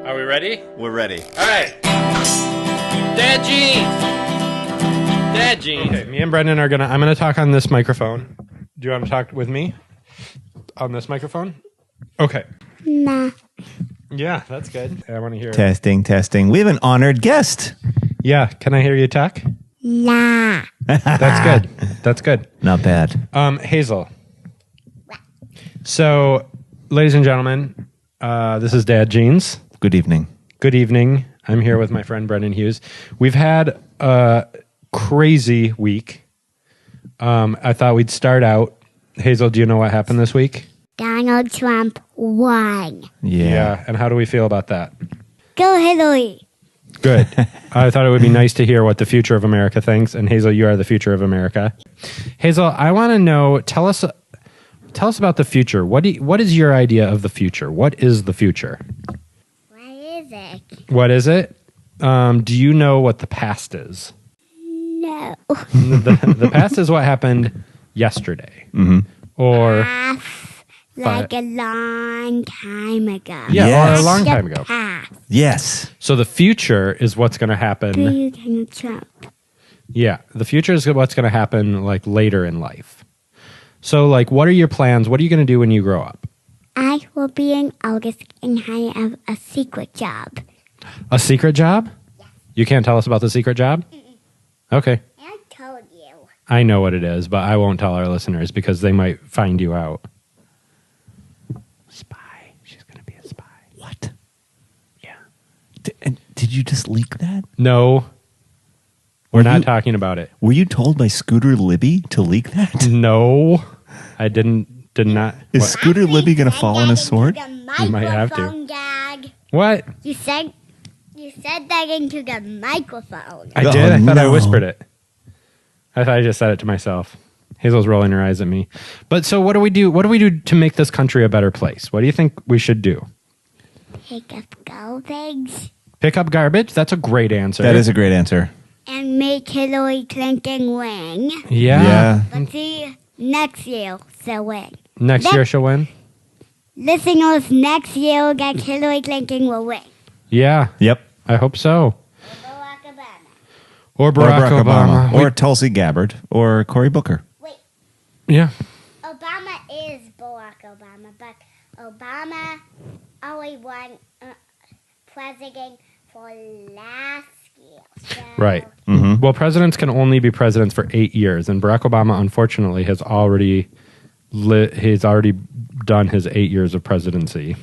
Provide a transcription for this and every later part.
Are we ready? We're ready. All right. Dad Jeans. Okay, me and Brendan I'm gonna talk on this microphone. Do you want to talk with me on this microphone? Okay. Nah. Yeah, that's good. I want to hear. Testing. We have an honored guest. Yeah, can I hear you talk? Nah. That's good. Not bad. Hazel. So, ladies and gentlemen, this is Dad Jeans. Good evening. Good evening. I'm here with my friend Brendan Hughes. We've had a crazy week. I thought we'd start out. Hazel, do you know what happened this week? Donald Trump won. Yeah. And how do we feel about that? Go Hillary. Good. I thought it would be nice to hear what the future of America thinks. And Hazel, you are the future of America. Hazel, I want to know, tell us about the future. What is your idea of the future? What is the future? What is it? Do you know what the past is? No. The past is what happened yesterday. Mm-hmm. Or like a long time ago. yeah, Yes. or a long time ago. Past. Yes. So the future is what's going to happen. Donald Trump. Yeah, the future is what's going to happen like later in life. So like, what are your plans? What are you going to do when you grow up? I will be in August and have a secret job. A secret job? Yes. You can't tell us about the secret job? Okay. I told you. I know what it is, but I won't tell our listeners because they might find you out. Spy. She's going to be a spy. What? Yeah. Did you just leak that? No. We're Were not you- talking about it. Were you told by Scooter Libby to leak that? No. I did not. Is What? Scooter Libby going to fall on his sword? You might have to. Gag. What? You said that into the microphone. I Oh, did. I thought I no. whispered it. I thought I just said it to myself. Hazel's rolling her eyes at me. But so what do we do? What do we do to make this country a better place? What do you think we should do? Pick up garbage Pick up garbage? That's a great answer. That is a great answer. and make Hillary Clinton win. Yeah. But see, next year she'll win. Next year she'll win? Listeners, next year that Hillary Clinton will win. Yeah. Yep. I hope so. Barack Obama. Or Barack, Obama. Or Tulsi Gabbard. Or Cory Booker. Wait, Yeah. Obama is Barack Obama, but Obama only won president for last year. So Right. Mm-hmm. Well, presidents can only be presidents for 8 years, and Barack Obama, unfortunately, has already done his 8 years of presidency.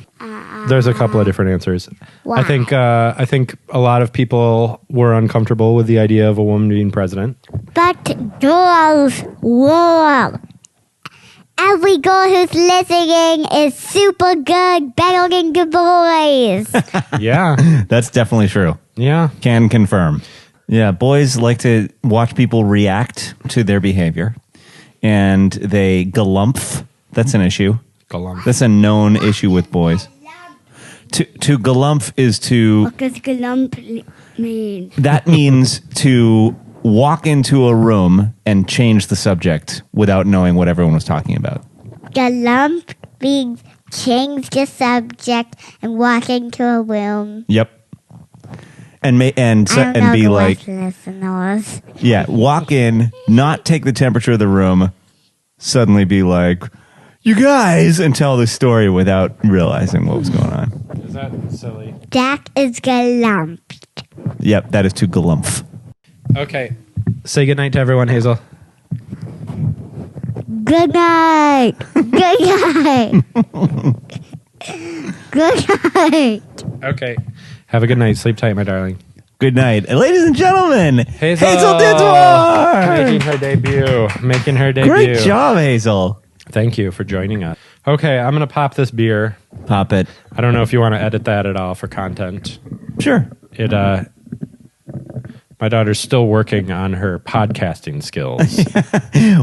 There's a couple of different answers. Why? I think a lot of people were uncomfortable with the idea of a woman being president. But girls rule. Every girl who's listening is super good, better than the boys. Yeah, That's definitely true. yeah. Can confirm. Yeah, boys like to watch people react to their behavior. And they galumph. That's an issue. Galump. That's a known issue with boys. To galumph is to... What does glump mean? That means to walk into a room and change the subject without knowing what everyone was talking about. Glump means change the subject and walk into a room. Yep. And I don't know be the like, listeners. yeah, walk in, not take the temperature of the room, suddenly be like, you guys, and tell the story without realizing what was going on. Is that silly? That is glump. Yep, that is to galumph. Okay. Say goodnight to everyone, Hazel. Good night. Good night. Good night. Okay. Have a good night. Sleep tight, my darling. Good night. And ladies and gentlemen, Hazel Dinsmore! Making her debut. Great job, Hazel. Thank you for joining us. Okay, I'm going to pop this beer. Pop it. I don't know if you want to edit that at all for content. Sure. My daughter's still working on her podcasting skills.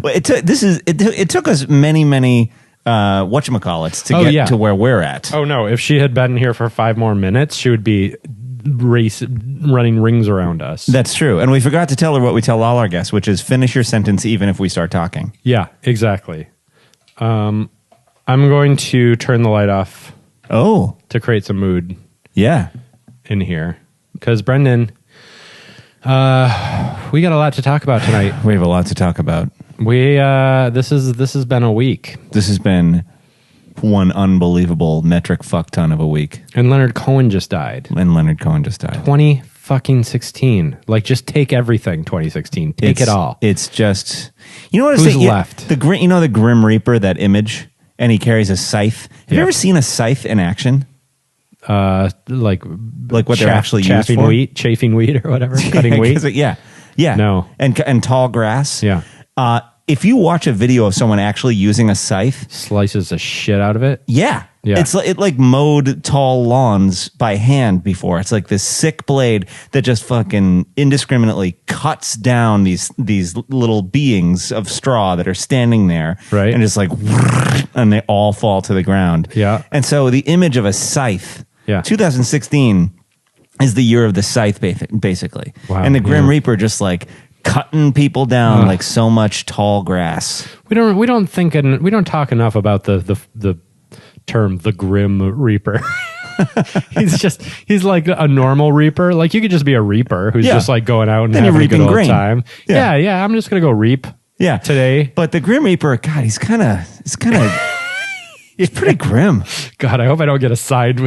Well, it took us many whatchamacallits to get yeah. to where we're at. Oh no, if she had been here for 5 more minutes, she would be running rings around us. That's true. And we forgot to tell her what we tell all our guests, which is finish your sentence even if we start talking. Yeah, exactly. I'm going to turn the light off Oh, to create some mood. Yeah. in here because Brendan, we got a lot to talk about tonight. We have a lot to talk about. This has been a week, This has been one unbelievable metric fuck ton of a week. and Leonard Cohen just died. And Leonard Cohen just died. 2016. Like, just take everything. 2016. Take it all. It's just, you know what? Who's left? The Grim Reaper, that image, and he carries a scythe. Have you ever seen a scythe in action? Like What they're actually used for? chafing wheat or whatever, cutting wheat. Yeah. No. And tall grass. Yeah. If you watch a video of someone actually using a scythe, Slices the shit out of it. yeah. Yeah. It like mowed tall lawns by hand before. It's like this sick blade that just fucking indiscriminately cuts down these little beings of straw that are standing there. Right. And just like, and they all fall to the ground. Yeah. And so the image of a scythe, Yeah. 2016 is the year of the scythe, basically. Wow, And the Grim yeah. Reaper just like cutting people down like so much tall grass. We don't talk enough about the term the Grim Reaper. he's like a normal reaper. Like, you could just be a reaper who's Yeah. just like going out and Then you're having a good reaping old grain. time. Yeah. Yeah. I'm just gonna go reap. Yeah. Today. But the Grim Reaper, God, he's kind of he's pretty grim. God, I hope I don't get assigned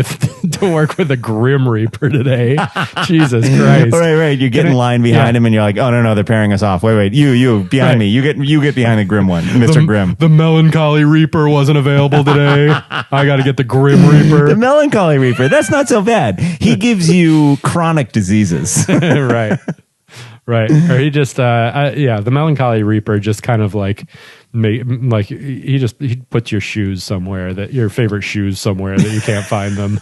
to work with a Grim Reaper today. Jesus Christ! Right. You get in line behind him, and you're like, "Oh no, they're pairing us off." Wait, you behind Right. me. You get behind the Grim one, Mr. Grim. The Melancholy Reaper wasn't available today. I got to get the Grim The Reaper. Melancholy Reaper. That's not so bad. He gives you chronic diseases. Right. Or he just, the Melancholy Reaper just kind of like, he puts your shoes somewhere, your favorite shoes somewhere that you can't find them.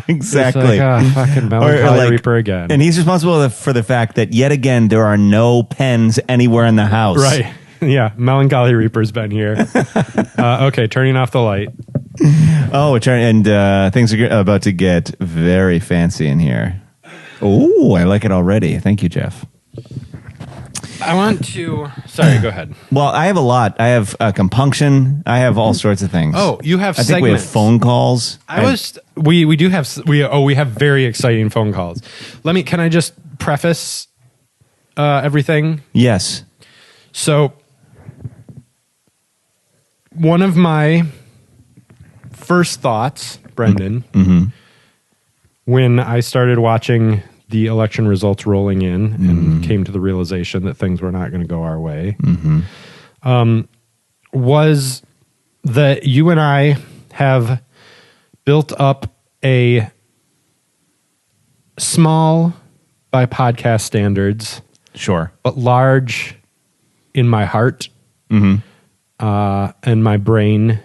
Exactly. It's like, fucking Melancholy Reaper again. And he's responsible for the fact that yet again there are no pens anywhere in the house. Right. Yeah. Melancholy Reaper's been here. Okay. Turning off the light. Oh, things are about to get very fancy in here. Oh, I like it already. Thank you, Jeff. I want to, sorry, go ahead. Well, I have a lot. I have compunction. I have all sorts of things. Oh, you have I think we have segments. phone calls. We have very exciting phone calls. Can I just preface everything? Yes. So, one of my first thoughts, Brendan, when I started watching the election results rolling in and came to the realization that things were not going to go our way, was that you and I have built up a small, by podcast standards, Sure. but large in my heart and my brain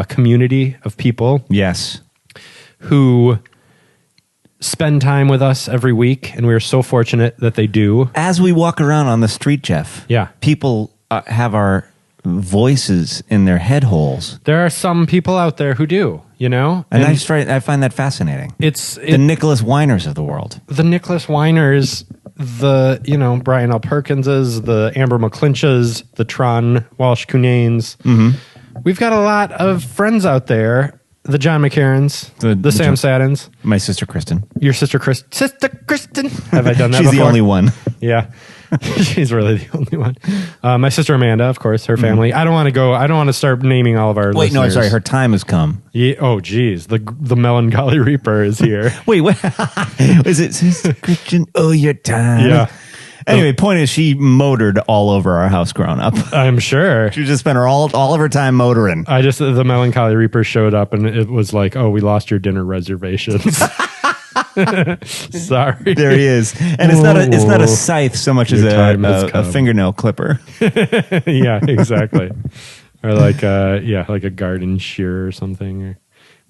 community of people Yes. who spend time with us every week, and we are so fortunate that they do. As we walk around on the street, Jeff, Yeah. people have our voices in their head holes. There are some people out there who do, And I find that fascinating. The Nicholas Weiners of the world. The Nicholas Weiners, the Brian L. Perkinses, the Amber McClinches, the Tron Walsh Cunanes. We've got a lot of friends out there. The John McCarrans, the Sam Saddens, My sister Kristen. your sister Kristen. Have I done that She's before? the only one. Yeah. She's really the only one. My sister Amanda, of course, her family. I don't want to start naming all of our Wait, listeners. no, I'm sorry. Her time has come. Yeah, oh, geez. The Melancholy Reaper is here. Wait, what? Is it Sister Christian? Oh, your time. Yeah. Anyway, point is, she motored all over our house growing up. I'm sure. She just spent all of her time motoring. The Melancholy Reaper showed up and it was like, oh, we lost your dinner reservations. Sorry. There he is, and it's not a scythe so much as Your time has a come. fingernail clipper. Yeah, exactly. Or like a garden shear or something, or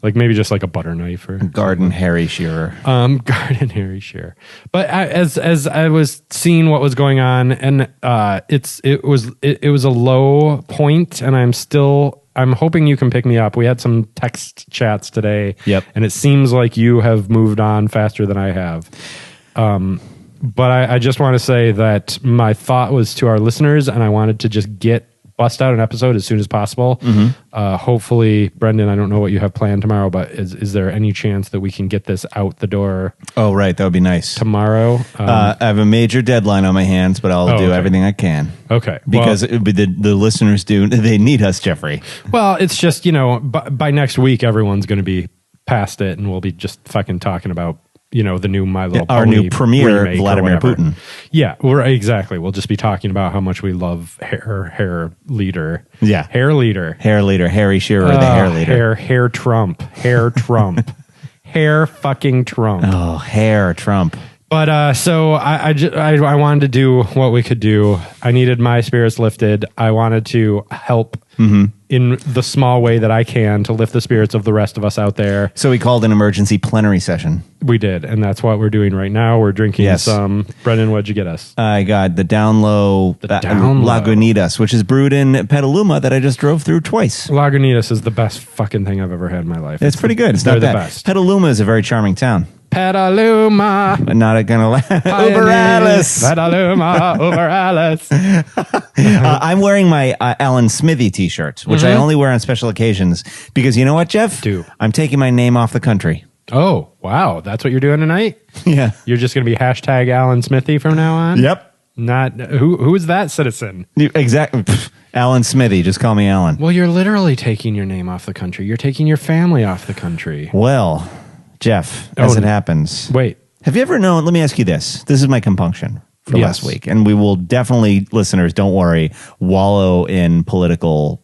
like maybe just like a butter knife or Garden Harry Shearer. garden Harry shear. But as I was seeing what was going on, and it was a low point, and I'm hoping you can pick me up. We had some text chats today. Yep. And it seems like you have moved on faster than I have. But I just want to say that my thought was to our listeners, and I wanted to just get bust out an episode as soon as possible. Hopefully, Brendan, I don't know what you have planned tomorrow, but is there any chance that we can get this out the door Oh, right. That would be nice. tomorrow? I have a major deadline on my hands, but I'll do okay. everything I can. Okay. Because the listeners they need us, Jeffrey. Well, it's just, by next week, everyone's going to be past it, and we'll be just fucking talking about, the new My Little Our Pony new premier, remake or Vladimir whatever. Putin. Yeah, exactly. We'll just be talking about how much we love hair leader. Yeah. Hair leader. Hair leader, Harry Shearer, the hair leader. Hair Trump. Hair Trump. Hair fucking Trump. Oh, hair Trump. But so I wanted to do what we could do. I needed my spirits lifted. I wanted to help in the small way that I can to lift the spirits of the rest of us out there. So we called an emergency plenary session. We did, and that's what we're doing right now. We're drinking some. Brendan, what'd you get us? I got the Down Low, Down Low. Lagunitas, which is brewed in Petaluma that I just drove through twice. Lagunitas is the best fucking thing I've ever had in my life. It's pretty good. It's They're not the bad. best. Petaluma is a very charming town. Petaluma. I'm not gonna Uber Alice. Petaluma. Uber Alice. I'm wearing my Alan Smithy t-shirt, which I only wear on special occasions because you know what, Jeff? Do. I'm taking my name off the country. Oh, wow. That's what you're doing tonight? Yeah. You're just going to be hashtag Alan Smithy from now on? Yep. Not who is that citizen? Exactly. Alan Smithy. Just call me Alan. Well, you're literally taking your name off the country. You're taking your family off the country. Well, Jeff, as it happens. Wait. Have you ever known? Let me ask you this. This is my compunction for Yes. last week. And we will definitely, listeners, don't worry, wallow in political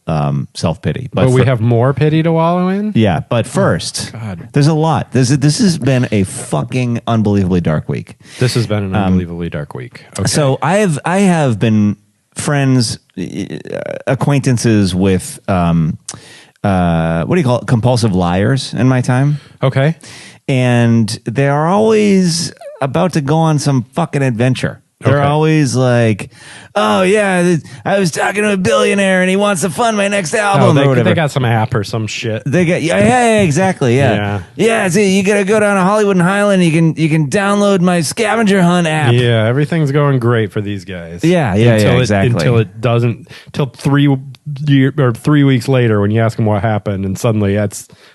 self-pity. But we have more pity to wallow in? Yeah, but first, God. there's a lot. This has been a fucking unbelievably dark week. This has been an unbelievably dark week. Okay. So I have been friends, acquaintances with what do you call it? Compulsive liars in my time. Okay. And they are always about to go on some fucking adventure. They're Okay. always like, oh, yeah, I was talking to a billionaire and he wants to fund my next album or whatever. They got some app or some shit. They get yeah, exactly, yeah. See, you gotta go down to Hollywood and Highland. You can download my scavenger hunt app. Yeah, everything's going great for these guys. Yeah, exactly. Until it doesn't. Till 3 weeks later, when you ask them what happened, and suddenly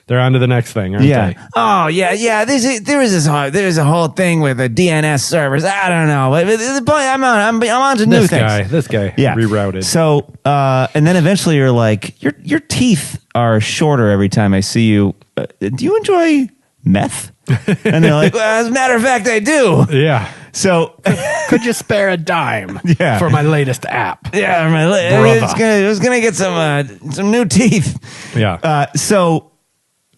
they're on to the next thing, aren't they? Oh yeah. There's a whole thing with the DNS servers. I don't know. But the point I'm on to new things. This guy, Yeah, rerouted. So and then eventually you're like, your teeth are shorter every time I see you. Do you enjoy meth? And they're like, well, as a matter of fact, I do. Yeah. So Could you spare a dime Yeah. for my latest app? yeah, I was gonna get some new teeth. Yeah. So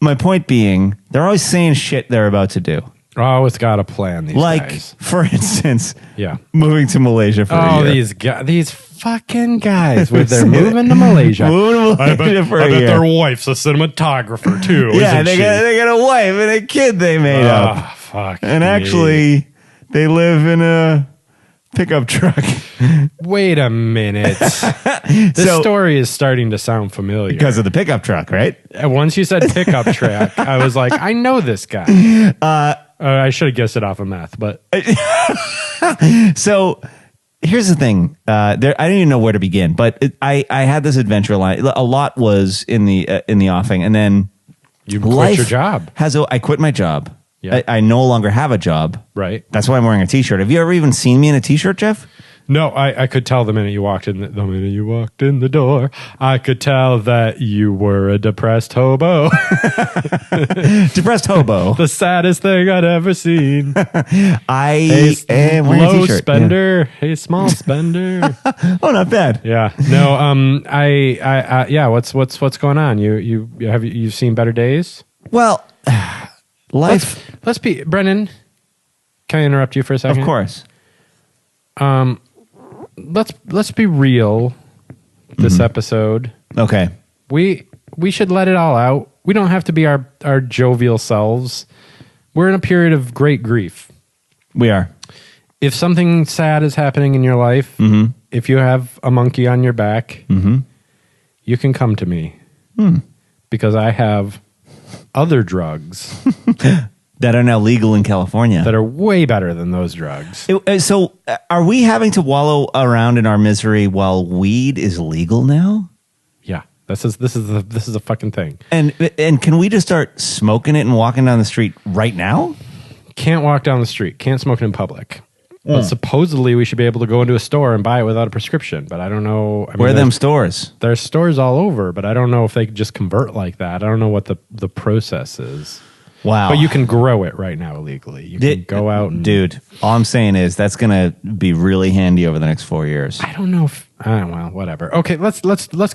my point being, they're always saying shit they're about to do. Oh, it's got a plan, these Like, guys. for instance, Yeah. moving to Malaysia for a year. These fucking guys with their moving to Malaysia. Moving to Malaysia for a year. their wife's a cinematographer too. Yeah, they got a wife and a kid they made up. Oh, fuck. And me. actually, they live in a pickup truck. Wait a minute. This So- story is starting to sound familiar. Because of the pickup truck, right? Once you said pickup track, I was like, I know this guy. I should have guessed it off of math, but So here's the thing. I don't even know where to begin, but I had this adventure line. A lot was in the offing, and then you quit your job, I quit my job. Yeah. I no longer have a job. right? That's why I'm wearing a t-shirt. Have you ever even seen me in a t-shirt, Jeff? No, I could tell the minute you walked in. The minute you walked in the door, I could tell that you were a depressed hobo. Depressed hobo. The saddest thing I'd ever seen. I am wearing a Low t-shirt. spender, hey small spender. Yeah. Oh, not bad. Yeah. No. I. Yeah. What's going on? You've seen better days? Well, life, Let's be Brennan. Can I interrupt you for a second? of course. Let's be real. This episode, Okay. we should let it all out. We don't have to be our jovial selves. We're in a period of great grief. We are. If something sad is happening in your life, if you have a monkey on your back, you can come to me because I have other drugs that are now legal in California. that are way better than those drugs. So are we having to wallow around in our misery while weed is legal now? Yeah, this is a fucking thing. And can we just start smoking it and walking down the street right now? Can't walk down the street. Can't smoke it in public. But supposedly we should be able to go into a store and buy it without a prescription. But I don't know. I mean, Where are them stores? There's stores all over, but I don't know if they could just convert like that. I don't know what the process is. Wow. But you can grow it right now illegally. You can go out and... Dude, all I'm saying is that's going to be really handy over the next 4 years. I don't know if... well, whatever. Okay, let's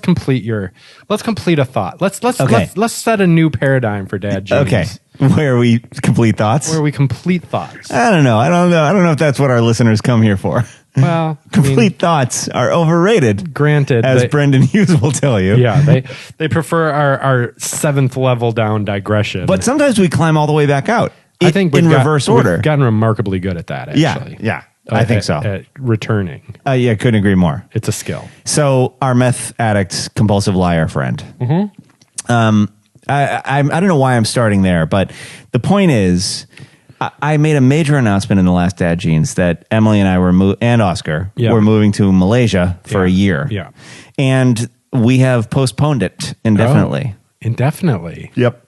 complete a thought. Let's set a new paradigm for Dad Jeans. Okay. Where we complete thoughts? Where we complete thoughts. I don't know. I don't know if that's what our listeners come here for. Well, complete thoughts are overrated. Granted, as Brendan Hughes will tell you. Yeah, they prefer our 7th level down digression. But sometimes we climb all the way back out. I think in reverse order. We've gotten remarkably good at that. Actually, yeah, I think so. At returning, yeah, couldn't agree more. It's a skill. So our meth addict, compulsive liar friend. Mm-hmm. I don't know why I'm starting there, but the point is, I made a major announcement in the last Dad Jeans that Emily and I were and Oscar were moving to Malaysia for a year. Yeah, and we have postponed it indefinitely. Indefinitely. Yep.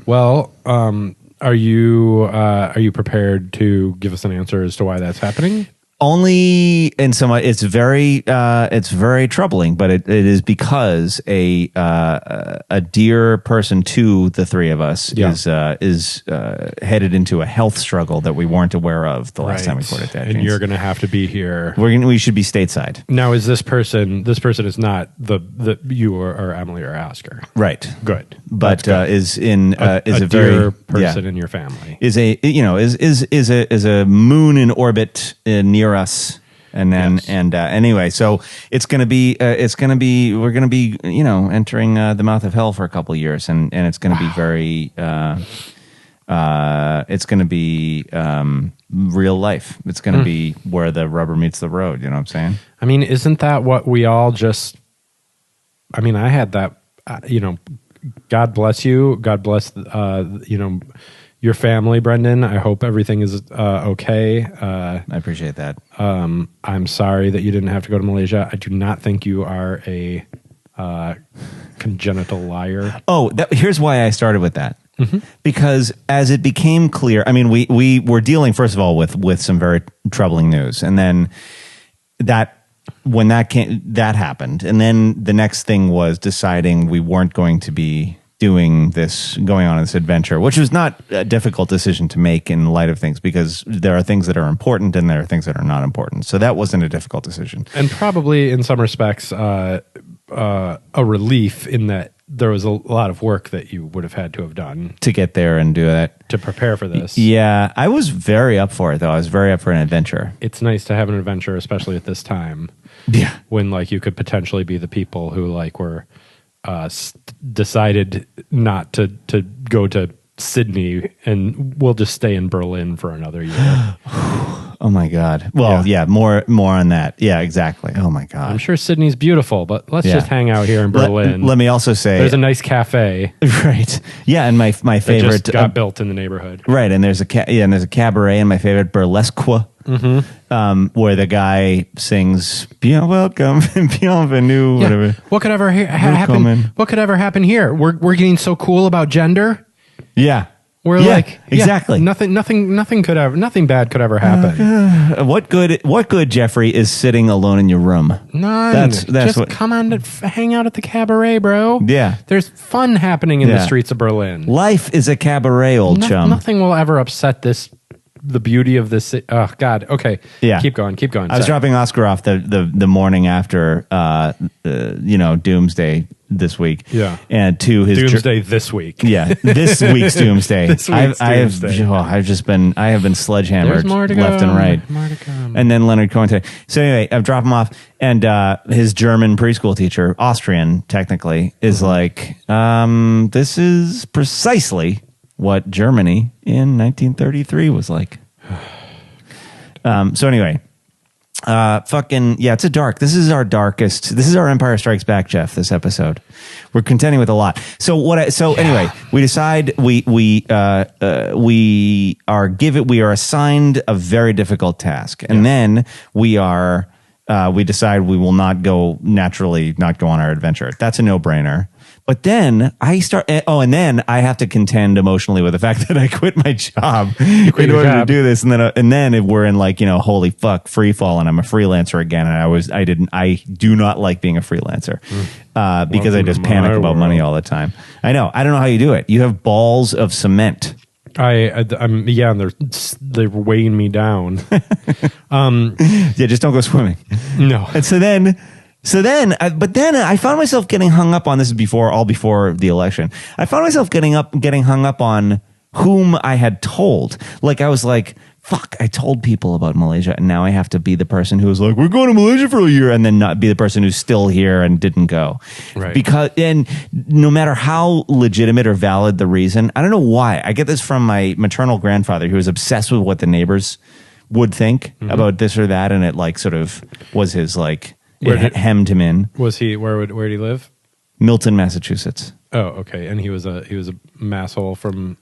Well, are you prepared to give us an answer as to why that's happening? Only in some. It's very troubling, but it is because a dear person to the three of us is headed into a health struggle that we weren't aware of the last time we recorded that. And you're going to have to be here. We should be stateside. Now, is this person? This person is not the you or Emily or Oscar, right? Good, but good. Is a dear very person in your family. Is a moon in orbit near us, and then anyway, so it's gonna be we're gonna be entering the mouth of hell for a couple of years, and it's gonna be very it's gonna be real life. It's gonna be where the rubber meets the road. You know what I'm saying? I mean, isn't that what we all just? I mean, I had that. God bless you. God bless your family, Brendan. I hope everything is okay. I appreciate that. I'm sorry that you didn't have to go to Malaysia. I do not think you are a congenital liar. Oh, here's why I started with that. Mm-hmm. Because as it became clear, I mean, we were dealing, first of all, with some very troubling news. And then when that happened. And then the next thing was deciding we weren't going to be going on this adventure, which was not a difficult decision to make in light of things, because there are things that are important and there are things that are not important. So that wasn't a difficult decision. And probably in some respects, a relief in that there was a lot of work that you would have had to have done to get there and do that, to prepare for this. Yeah, I was very up for it, though. I was very up for an adventure. It's nice to have an adventure, especially at this time. Yeah. When you could potentially be the people who were decided not to go to Sydney and we'll just stay in Berlin for another year. Oh my God. Well, yeah, more on that. Yeah, exactly. Oh my God. I'm sure Sydney's beautiful, but let's just hang out here in Berlin. Let me also say there's a nice cafe. Right. Yeah, and my favorite that just got built in the neighborhood. Right, and there's a cabaret, and my favorite Burlesque. Where the guy sings "Bien welcome, bienvenue," whatever. What could ever happen? What could ever happen here? We're getting so cool about gender. Yeah, we're exactly. Nothing bad could ever happen. What good, Jeffrey, is sitting alone in your room? None. Just come on to hang out at the cabaret, bro. Yeah, there's fun happening in the streets of Berlin. Life is a cabaret, old chum. Nothing will ever upset the beauty of this. Oh God. Okay. Yeah. Keep going. I was dropping Oscar off the morning after Doomsday this week. Yeah. And to his Doomsday this week. Yeah. This week's Doomsday. I have been sledgehammered left and right. More to come. And then Leonard Cohen today. So anyway, I've dropped him off, and his German preschool teacher, Austrian technically, is this is precisely what Germany in 1933 was like. So anyway, Fucking yeah, it's a dark. This is our darkest. This is our Empire Strikes Back, Jeff. This episode, we're contending with a lot. So anyway, we decide we are assigned a very difficult task, and then we decide we will not go on our adventure. That's a no-brainer. But then and then I have to contend emotionally with the fact that I quit my job in order to do this, and then we're in holy fuck, free fall, and I'm a freelancer again, and I do not like being a freelancer because I just panic about money all the time. I know, I don't know how you do it. You have balls of cement. I'm and they're weighing me down. Yeah, just don't go swimming. No. And but then I found myself getting hung up on this before the election. I found myself getting hung up on whom I had told. Like I was like, fuck, I told people about Malaysia, and now I have to be the person who was like, we're going to Malaysia for a year, and then not be the person who's still here and didn't go. Right. And no matter how legitimate or valid the reason, I don't know why. I get this from my maternal grandfather, who was obsessed with what the neighbors would think about this or that, and it sort of was his it hemmed him in. Was he? Where did he live? Milton, Massachusetts. Oh, okay. And he was a masshole from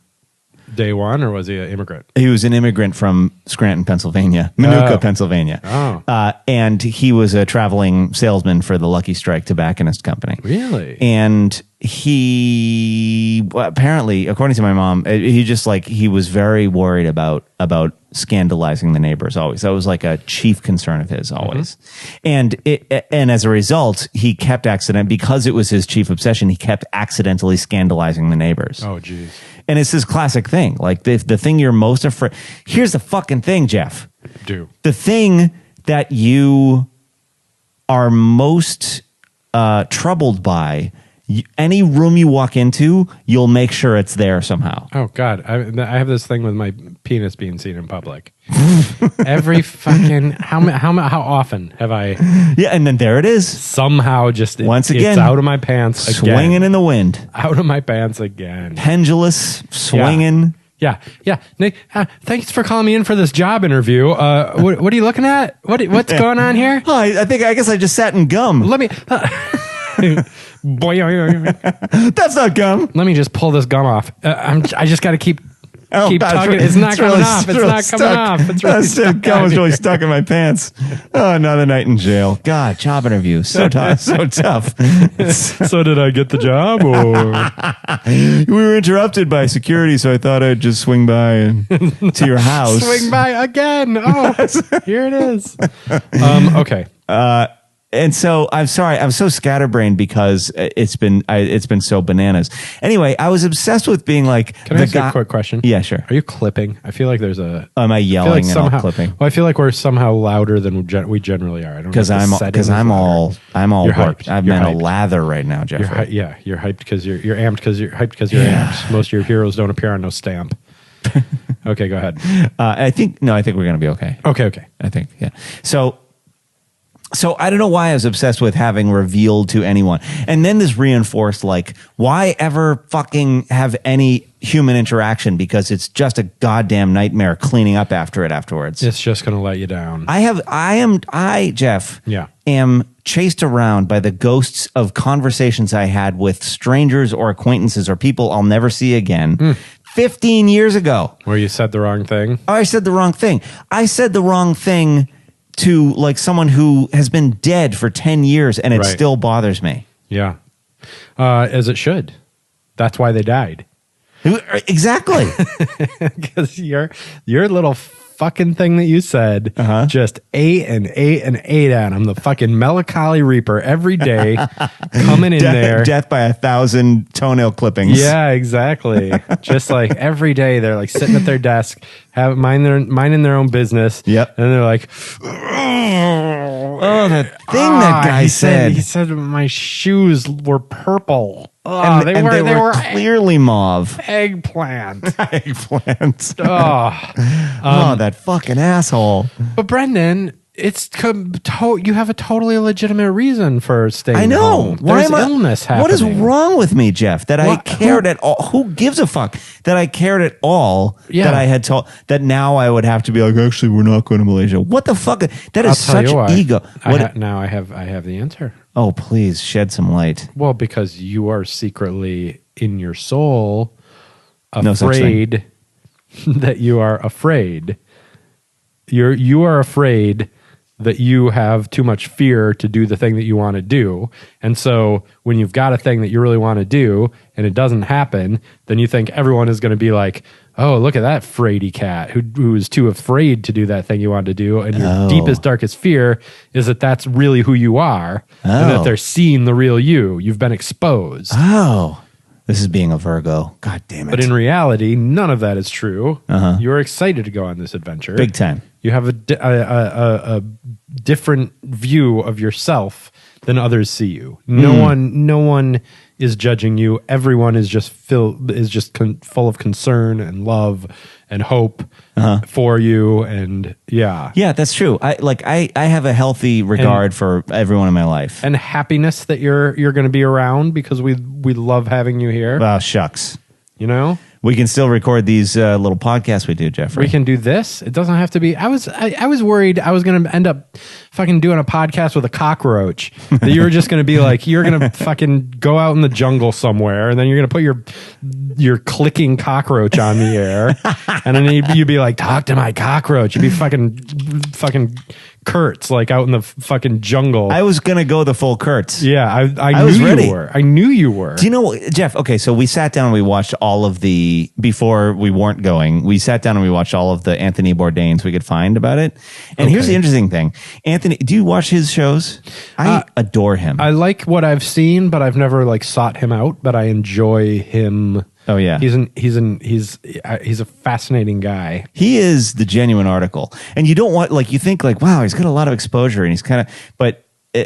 day one, or was he an immigrant? He was an immigrant from Scranton, Pennsylvania, Manuka, Pennsylvania. Oh. And he was a traveling salesman for the Lucky Strike Tobacconist Company. Really? And he apparently, according to my mom, he was very worried about scandalizing the neighbors always. That was a chief concern of his always. And as a result, he kept because it was his chief obsession, he kept accidentally scandalizing the neighbors. Oh, geez. And it's this classic thing. The thing you're most afraid. Here's the fucking thing, Jeff. Do. The thing that you are most troubled by, any room you walk into, you'll make sure it's there somehow. Oh, God. I have this thing with my penis being seen in public. Every fucking... How often have I... Yeah, and then there it is. Somehow just... Once again. It's out of my pants again. Swinging in the wind. Out of my pants again. Pendulous, swinging. Yeah. Nick, thanks for calling me in for this job interview. What are you looking at? What's going on here? Oh, I guess I just sat in gum. Let me... That's not gum. Let me just pull this gum off. I just got to keep God, tugging. It's not coming off. It's not coming off. It's really stuck. Gum was really stuck in my pants. Oh, another night in jail. God, job interview. So tough. So tough. So did I get the job? Or? We were interrupted by security, so I thought I'd just swing by to your house. Swing by again. Oh, here it is. Okay. And so I'm sorry, I'm so scatterbrained because it's been so bananas. Anyway, I was obsessed with being like. Can I ask you a quick question? Yeah, sure. Are you clipping? I feel like there's a. Am I yelling and all clipping? Well, I feel like we're somehow louder than we generally are. I don't know. Because I'm all You're worked. hyped. I'm You're in a hyped. lather right now, Jeffrey. You're hyped because you're amped because you're hyped because you're amped. Most of your heroes don't appear on no stamp. Okay, go ahead. I think we're gonna be okay. Okay. I think, yeah. So I don't know why I was obsessed with having revealed to anyone. And then this reinforced, why ever fucking have any human interaction? Because it's just a goddamn nightmare cleaning up after it afterwards. It's just going to let you down. Jeff, Yeah. am chased around by the ghosts of conversations I had with strangers or acquaintances or people I'll never see again 15 years ago. Where you said the wrong thing? I said the wrong thing. I said the wrong thing to someone who has been dead for 10 years and it still bothers me. Yeah. As it should. That's why they died. Exactly. Because your little fucking thing that you said just ate and ate and ate at him. The fucking Melancholy Reaper every day coming in there. Death by 1,000 toenail clippings. Yeah, exactly. Just every day they're sitting at their desk, minding their own business. Yep. And they're like, oh, that thing that guy said. He said my shoes were purple. And they were clearly mauve. Eggplant. Eggplant. Oh, That fucking asshole. But Brendan, You have a totally legitimate reason for staying I know. home. There's illness happening. What is wrong with me, Jeff? That I cared at all. Who gives a fuck that I cared at all? Yeah. That I had told that now I would have to be like, actually, we're not going to Malaysia. What the fuck? That is I'll tell such you why. ego. Now I have the answer. Oh, please shed some light. Well, because you are secretly in your soul No such afraid that you are afraid. You are afraid that you have too much fear to do the thing that you want to do. And so when you've got a thing that you really want to do and it doesn't happen, then you think everyone is going to be like, oh, look at that fraidy cat who is too afraid to do that thing you want to do. And your deepest, darkest fear is that that's really who you are and that they're seeing the real you. You've been exposed. Oh, this is being a Virgo. God damn it. But in reality, none of that is true. You're excited to go on this adventure. Big time. You have a different view of yourself than others see you. No one is judging you. Everyone is just full of concern and love and hope for you. And yeah, that's true. I have a healthy regard for everyone in my life. and happiness that you're going to be around because we love having you here. Oh, shucks. You know. We can still record these little podcasts we do, Jeffrey. We can do this. It doesn't have to be. I was worried I was going to end up fucking doing a podcast with a cockroach. That you were just going to be like, you're going to fucking go out in the jungle somewhere, and then you're going to put your clicking cockroach on the air, and then you'd be like, talk to my cockroach. You'd be fucking Kurtz, like out in the fucking jungle. I was going to go the full Kurtz. Yeah, I was knew ready. you were. I knew you were. Do you know, Jeff? Okay, so we sat down and we watched all of before we weren't going, we sat down and we watched all of the Anthony Bourdains we could find about it. And here's the interesting thing. Anthony, do you watch his shows? I adore him. I like what I've seen, but I've never like sought him out, but I enjoy him. Oh yeah. He's a fascinating guy. He is the genuine article. And you don't want, like, you think like, wow, he's got a lot of exposure and he's kind of,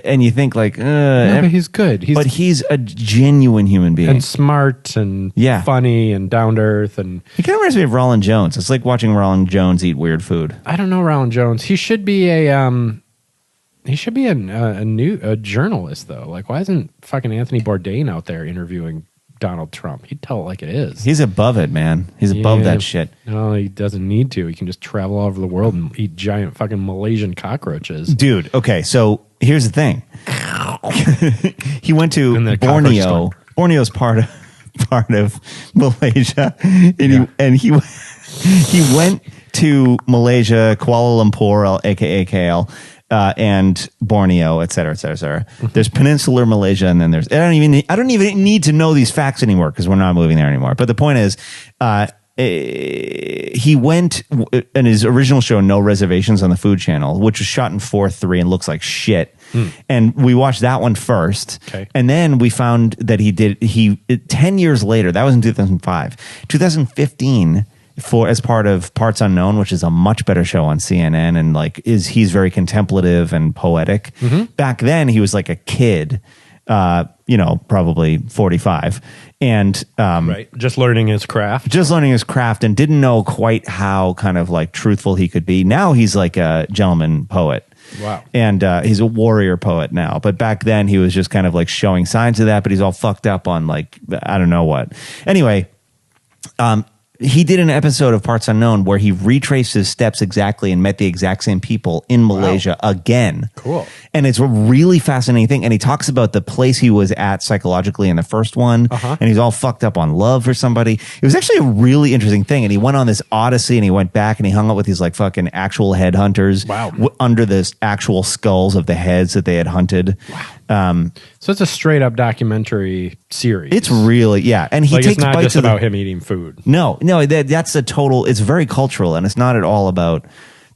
and you think like, No, but he's good. He's a genuine human being. And smart and funny and down to earth. And he kind of reminds me of Roland Jones. It's like watching Roland Jones eat weird food. I don't know Roland Jones. He should be a journalist though. Like, why isn't fucking Anthony Bourdain out there interviewing Donald Trump? He'd tell it like it is. He's above it, man. He's above that shit. No, he doesn't need to. He can just travel all over the world and eat giant fucking Malaysian cockroaches. Dude, okay, so here's the thing. He went to Borneo. Borneo's part of Malaysia. And he went to Malaysia, Kuala Lumpur, aka KL, and Borneo, et cetera, et cetera, et cetera. There's peninsular Malaysia, and then there's I don't even need to know these facts anymore because we're not moving there anymore. But the point is, he went in his original show, No Reservations, on the Food Channel, which was shot in 4:3 and looks like shit. And we watched that one first. Okay. And then we found that he 10 years later, that was in 2005, 2015, as part of Parts Unknown, which is a much better show on CNN, and he's very contemplative and poetic. Back then he was like a kid, probably 45, and just learning his craft, and didn't know quite how kind of like truthful he could be. Now he's like a gentleman poet. Wow. And he's a warrior poet now, but back then he was just kind of like showing signs of that, but he's all fucked up on like I don't know what. Anyway, he did an episode of Parts Unknown where he retraced his steps exactly and met the exact same people in Malaysia again. Cool. And it's a really fascinating thing. And he talks about the place he was at psychologically in the first one. And he's all fucked up on love for somebody. It was actually a really interesting thing. And he went on this odyssey and he went back and he hung out with these like fucking actual headhunters. Wow. Under the actual skulls of the heads that they had hunted. Wow. So it's a straight up documentary series. It's really, yeah. And he takes it's not bites just about him eating food. No, that's a total, it's very cultural and it's not at all about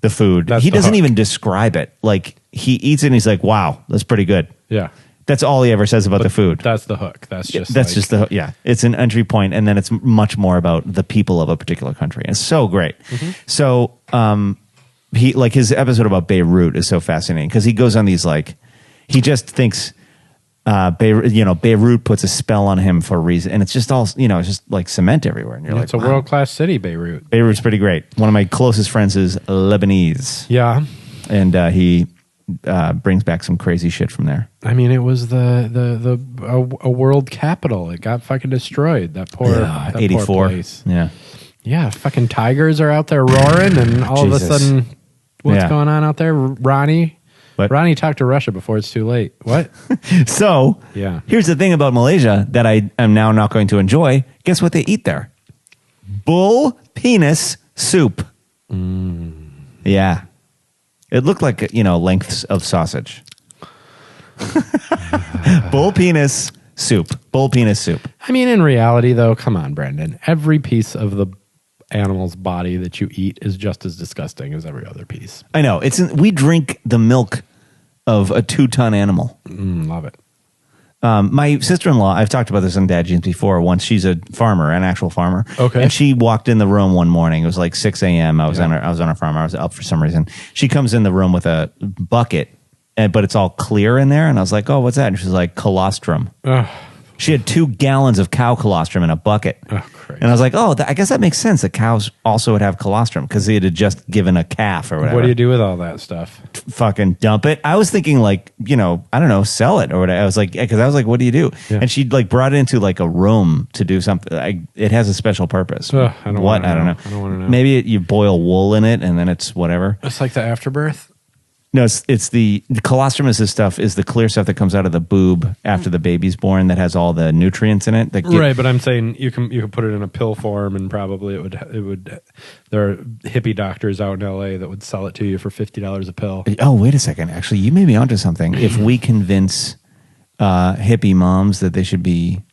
the food. That's he the doesn't hook. even describe it. Like he eats it and he's like, wow, that's pretty good. Yeah. That's all he ever says about the food. That's the hook. That's just it's an entry point, and then it's much more about the people of a particular country. It's so great. So he like his episode about Beirut is so fascinating because he goes on these like he just thinks Beirut puts a spell on him for a reason, and it's just all it's just like cement everywhere, and you're it's like, a world class city, Beirut. Beirut's pretty great. One of my closest friends is Lebanese. Yeah. and he brings back some crazy shit from there. I mean, it was a world capital. It got fucking destroyed. That poor, that 84. poor place. Yeah. Yeah, fucking tigers are out there roaring, and all Jesus. of a sudden, what's Yeah. going on out there, Ronnie? What? Ronnie, talk to Russia before it's too late. What? So Yeah. here's the thing about Malaysia that I am now not going to enjoy. Guess what they eat there? Bull penis soup. Yeah. It looked like, lengths of sausage. Bull penis soup. Bull penis soup. I mean, in reality, though, come on, Brendan. Every piece of the animal's body that you eat is just as disgusting as every other piece. I know. We drink the milk of a 2-ton animal. Love it. My sister-in-law, I've talked about this on Dad Jeans before. Once she's a farmer, an actual farmer. Okay. And she walked in the room one morning. It was like 6 a.m. I was on our farm. I was up for some reason. She comes in the room with a bucket, but it's all clear in there. And I was like, "Oh, what's that?" And she's like, "Colostrum." Ugh. She had 2 gallons of cow colostrum in a bucket. Oh, Christ. And I was like, "Oh, I guess that makes sense. The cows also would have colostrum because they had just given a calf or whatever." What do you do with all that stuff? Fucking dump it. I was thinking like, I don't know, sell it or whatever. I was like, because I was like, what do you do? Yeah. And she like brought it into like a room to do something. It has a special purpose. Ugh, I don't what? wanna I don't know. know. I don't wanna know. Maybe you boil wool in it and then it's whatever. It's like the afterbirth. No, it's the colostrum is the clear stuff that comes out of the boob after the baby's born that has all the nutrients in it. Right, but I'm saying you can put it in a pill form, and probably it would. There are hippie doctors out in L.A. that would sell it to you for $50 a pill. Oh, wait a second. Actually, you may be onto something. If we convince hippie moms that they should be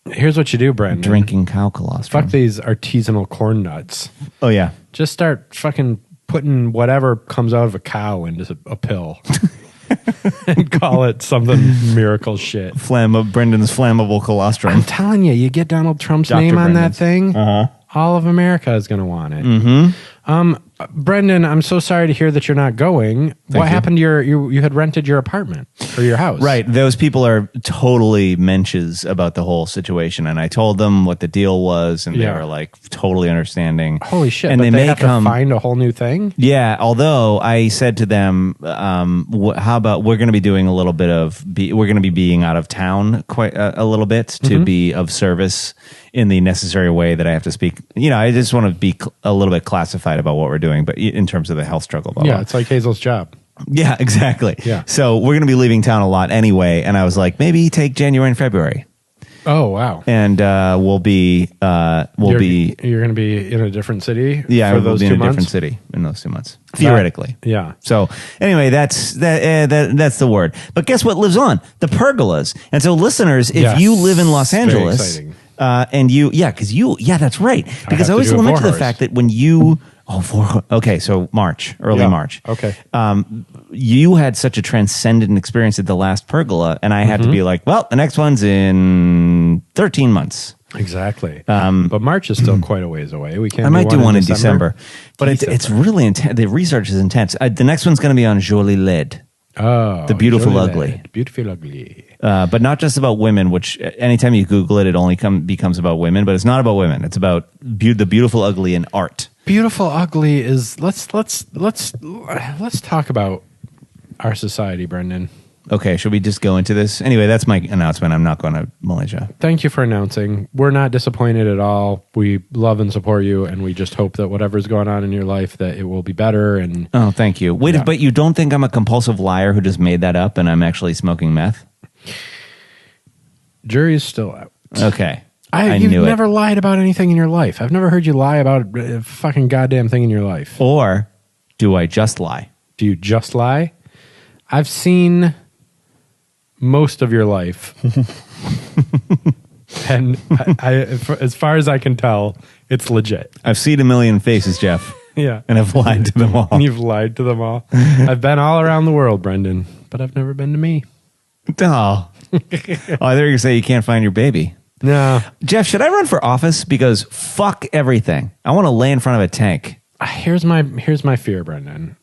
Here's what you do, Brendan. drinking cow colostrum. Fuck these artisanal corn nuts. Oh yeah. Just start fucking putting whatever comes out of a cow into a pill and call it something miracle shit. Brendan's flammable colostrum. I'm telling you, you get Donald Trump's Dr. name on Brendan's. that thing, all of America is going to want it. Brendan, I'm so sorry to hear that you're not going. What you. happened to you had rented your apartment or your house? Right. Those people are totally menches about the whole situation. And I told them what the deal was, and they Yeah. were like totally understanding. Holy shit. And but they they may have come. to find a whole new thing? Yeah, although I said to them, how about we're going to be doing a little bit of, we're going to be being out of town quite a little bit to be of service in the necessary way that I have to speak. I just want to be a little bit classified about what we're doing, but in terms of the health struggle. Blah, Yeah, blah. it's like Hazel's job. Yeah, exactly. Yeah. So we're going to be leaving town a lot anyway. And I was like, maybe take January and February. Oh, wow. And we'll be You're going to be in a different city yeah, for we'll those be 2 in a months? different city in those 2 months. Theoretically. Yeah. So anyway, that's the word. But guess what lives on? The pergolas. And so listeners, if Yes. you live in Los Very Angeles, exciting. that's right. Because I have to always do a lament to the Vorhars. fact that when you, okay, so early Yeah. March. Okay. You had such a transcendent experience at the last pergola, and I had to be like, well, the next one's in 13 months. Exactly. But March is still quite a ways away. We can't. I might do one in December. But December. it's really intense. The research is intense. The next one's going to be on Jolie Led. Oh, The Beautiful Jolie Ugly. Led. Beautiful ugly. But not just about women, which anytime you Google it, it only becomes about women. But it's not about women. It's about the beautiful ugly in art. Beautiful ugly is let's talk about our society, Brendan. Okay, should we just go into this? Anyway, that's my announcement. I'm not going to Malaysia. Thank you for announcing. We're not disappointed at all. We love and support you, and we just hope that whatever's going on in your life, that it will be better. And Oh, thank you. Wait, Yeah. but you don't think I'm a compulsive liar who just made that up and I'm actually smoking meth? jury's still out. Okay. You've knew never it. lied about anything in your life. I've never heard you lie about a fucking goddamn thing in your life. Or do I just lie? Do you just lie? I've seen most of your life. And as far as I can tell, it's legit. I've seen a million faces, Jeff, Yeah. and I've lied to them all. And you've lied to them all. I've been all around the world, Brendan, but I've never been to me. Oh. I thought you were going to say you can't find your baby. No. Jeff, should I run for office? Because fuck everything. I want to lay in front of a tank. Here's my fear, Brendan.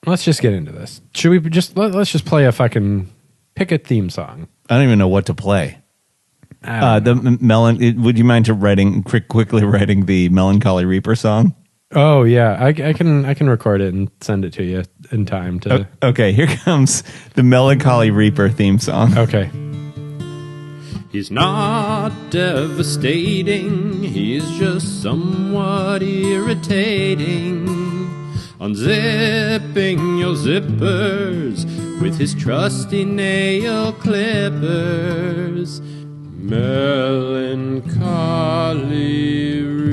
Let's just get into this. Should we let's just play a fucking pick a theme song? I don't even know what to play. I don't Would you mind quickly writing the Melancholy Reaper song? Oh yeah, I can record it and send it to you in time to. Okay, here comes the Melancholy Reaper theme song. Okay. He's not devastating, he's just somewhat irritating. Unzipping your zippers with his trusty nail clippers. Melancholy Reaper.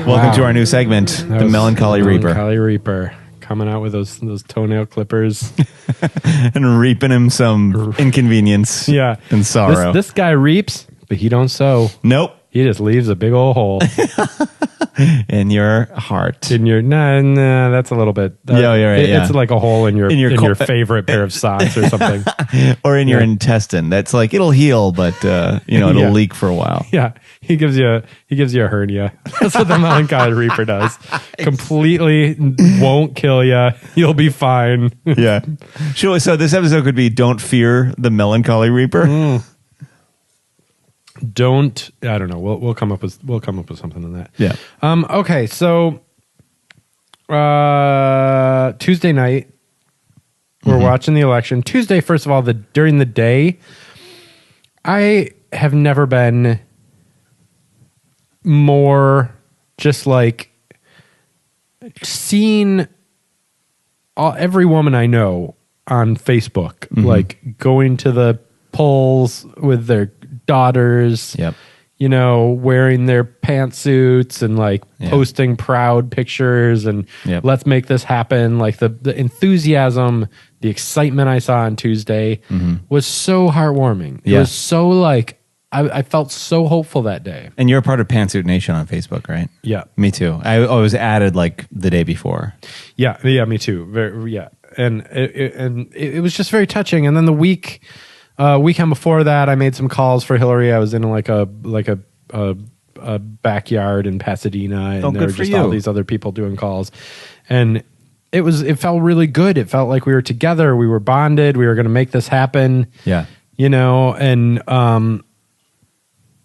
Welcome to our new segment, That the was Melancholy Reaper. Melancholy Reaper coming out with those toenail clippers. And reaping him some inconvenience Yeah, and sorrow. This guy reaps, but he don't sow. Nope. He just leaves a big old hole In your heart. in your. Nah, that's a little bit. Yeah, you're right, It's yeah. like a hole in your In your favorite pair of socks or something. Or in your Yeah. intestine. That's like, it'll heal, but, it'll Yeah. leak for a while. Yeah, he gives you a hernia. That's what the Melancholy Reaper does. Completely won't kill you. You'll be fine. Yeah. Sure. So this episode could be Don't Fear the Melancholy Reaper. Don't. I don't know. We'll come up with something on that. Yeah. Okay. So Tuesday night, we're watching the election. Tuesday, first of all, during the day, I have never been more just like seeing every woman I know on Facebook, like going to the polls with their daughters, Yep. you know, wearing their pantsuits and like Yeah. posting proud pictures and Yep. let's make this happen. Like the enthusiasm, the excitement I saw on Tuesday was so heartwarming. It Yeah. was so like, I felt so hopeful that day. And you're a part of Pantsuit Nation on Facebook, right? Yeah. Me too. I was added like the day before. Yeah. Me too. Yeah. And it was just very touching. And then the weekend before that, I made some calls for Hillary. I was in like a backyard in Pasadena, and Oh, there good were for just all you. these other people doing calls, and it felt really good. It felt like we were together, we were bonded, we were going to make this happen. Yeah. You know, and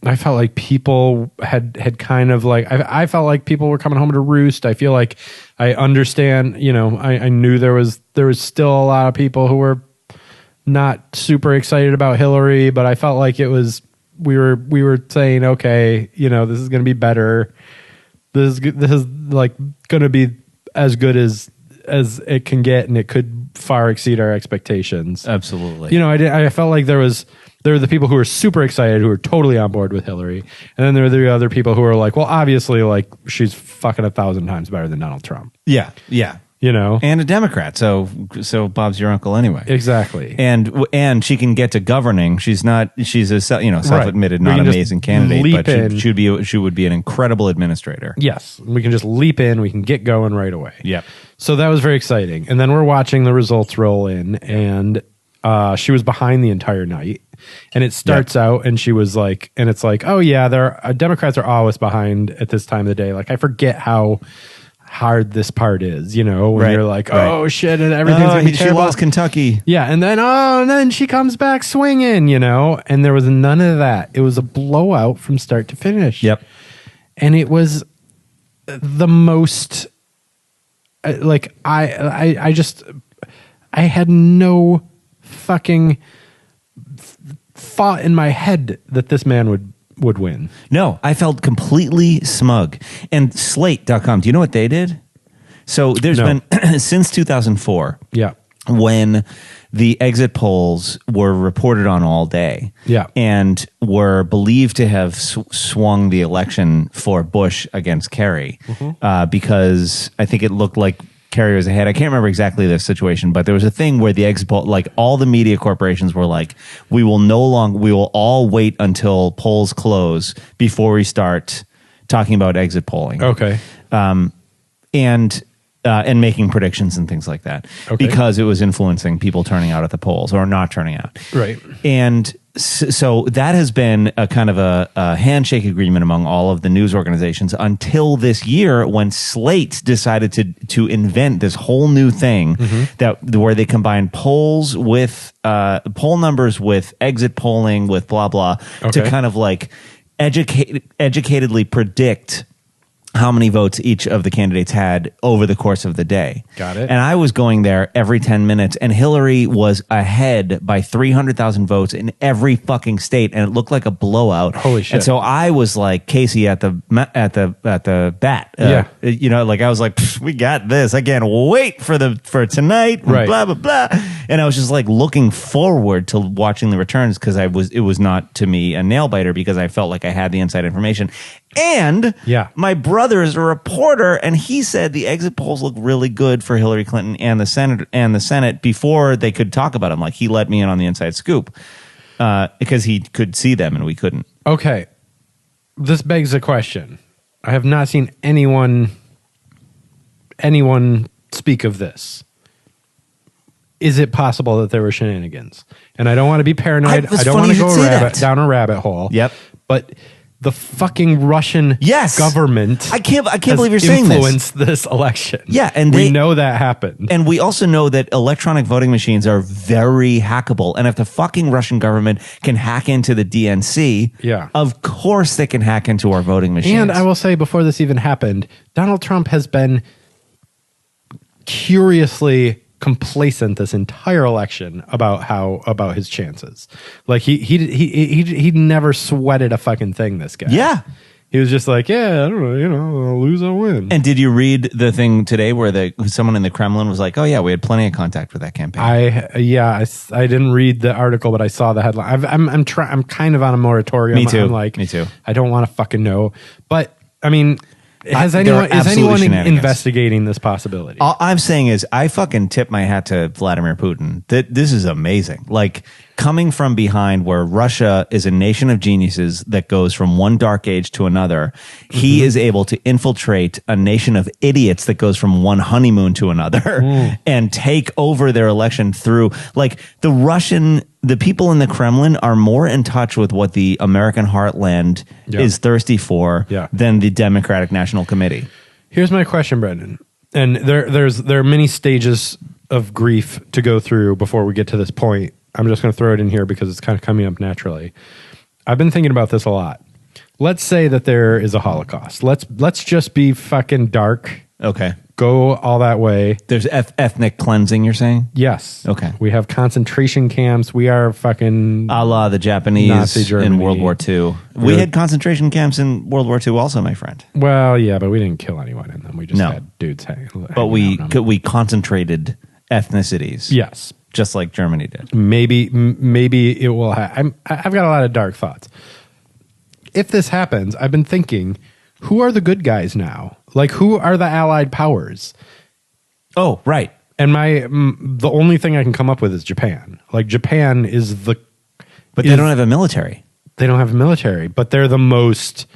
I felt like people had kind of like I felt like people were coming home to roost. I feel like I understand. You know, I knew there was still a lot of people who were not super excited about Hillary, but I felt like it was we were saying, okay, you know, this is going to be better. This is like going to be as good as it can get, and it could far exceed our expectations. Absolutely. You know, I felt like there were the people who were super excited, who were totally on board with Hillary, and then there were the other people who were like, well, obviously, like she's fucking 1,000 times better than Donald Trump. Yeah. Yeah. You know, And a Democrat. So Bob's your uncle anyway. exactly. And she can get to governing. She's a self-admitted We not can just amazing candidate, leap but in. she would be an incredible administrator. Yes, we can just leap in. We can get going right away. Yep. So that was very exciting. And then we're watching the results roll in, and she was behind the entire night. And it starts out, and she was like, and it's like, oh yeah, Democrats are always behind at this time of the day. Like I forget how hard this part is, you know, when Right, you're like, right. oh shit, and everything's gonna be She terrible. lost Kentucky. Yeah, and then she comes back swinging, you know, and there was none of that. It was a blowout from start to finish. Yep. And it was the most like I had no fucking thought in my head that this man would win. No, I felt completely smug. And Slate.com, do you know what they did? So there's No. been, since 2004, Yeah. when the exit polls were reported on all day, Yeah. and were believed to have swung the election for Bush against Kerry, because I think it looked like Kerry was ahead. I can't remember exactly the situation, but there was a thing where the exit poll, like all the media corporations were like, we will all wait until polls close before we start talking about exit polling. Okay. And making predictions and things like that, Okay. because it was influencing people turning out at the polls or not turning out. Right. And so that has been a kind of a handshake agreement among all of the news organizations until this year, when Slate decided to invent this whole new thing where they combine polls with poll numbers with exit polling with blah blah to Okay. kind of like educatedly predict how many votes each of the candidates had over the course of the day. Got it. And I was going there every 10 minutes, and Hillary was ahead by 300,000 votes in every fucking state, and it looked like a blowout. Holy shit. And so I was like Casey at the bat. Yeah. You know, like I was like, we got this. I can't wait for tonight. Right. Blah blah blah. And I was just like looking forward to watching the returns because it was not to me a nail biter because I felt like I had the inside information. And Yeah. my brother is a reporter, and he said the exit polls look really good for Hillary Clinton and the Senate before they could talk about them. Like he let me in on the inside scoop because he could see them and we couldn't. Okay. This begs a question. I have not seen anyone speak of this. Is it possible that there were shenanigans? And I don't want to be paranoid. It's I don't funny want to you go should say that. down a rabbit hole. Yep. But the fucking Russian Yes. government I can't has believe you're saying this. influenced this election. Yeah, and we they- know that happened. And we also know that electronic voting machines are very hackable. And if the fucking Russian government can hack into the DNC, Yeah. of course they can hack into our voting machines. And I will say, before this even happened, Donald Trump has been curiously complacent this entire election about his chances. Like he never sweated a fucking thing. This guy, Yeah. he was just like, yeah, I don't know, I'll lose, I'll win. And did you read the thing today where someone in the Kremlin was like, "Oh yeah, we had plenty of contact with that campaign." I didn't read the article, but I saw the headline. I'm kind of on a moratorium. Me too. I'm like, Me too. I don't want to fucking know. But I mean, There are is absolute anyone shenanigans. investigating this possibility? All I'm saying is, I fucking tip my hat to Vladimir Putin. This is amazing. Like coming from behind, where Russia is a nation of geniuses that goes from one dark age to another, he is able to infiltrate a nation of idiots that goes from one honeymoon to another and take over their election through like the people in the Kremlin are more in touch with what the American heartland is thirsty for than the Democratic National Committee. Here's my question, Brendan. And there are many stages of grief to go through before we get to this point. I'm just going to throw it in here because it's kind of coming up naturally. I've been thinking about this a lot. Let's say that there is a Holocaust. Let's just be fucking dark. Okay. Go all that way. There's ethnic cleansing, you're saying? Yes. Okay. We have concentration camps. We are fucking A la the Japanese Nazi Germany. in World War II. We had concentration camps in World War II also, my friend. Well, yeah, but we didn't kill anyone in them. We just No. had dudes hanging. But we concentrated ethnicities. Yes. Just like Germany did. Maybe it will happen. I've got a lot of dark thoughts. If this happens, I've been thinking, who are the good guys now? Like, who are the allied powers? Oh, right. And the only thing I can come up with is Japan. Like, Japan is the... But they don't have a military. They don't have a military, but they're the most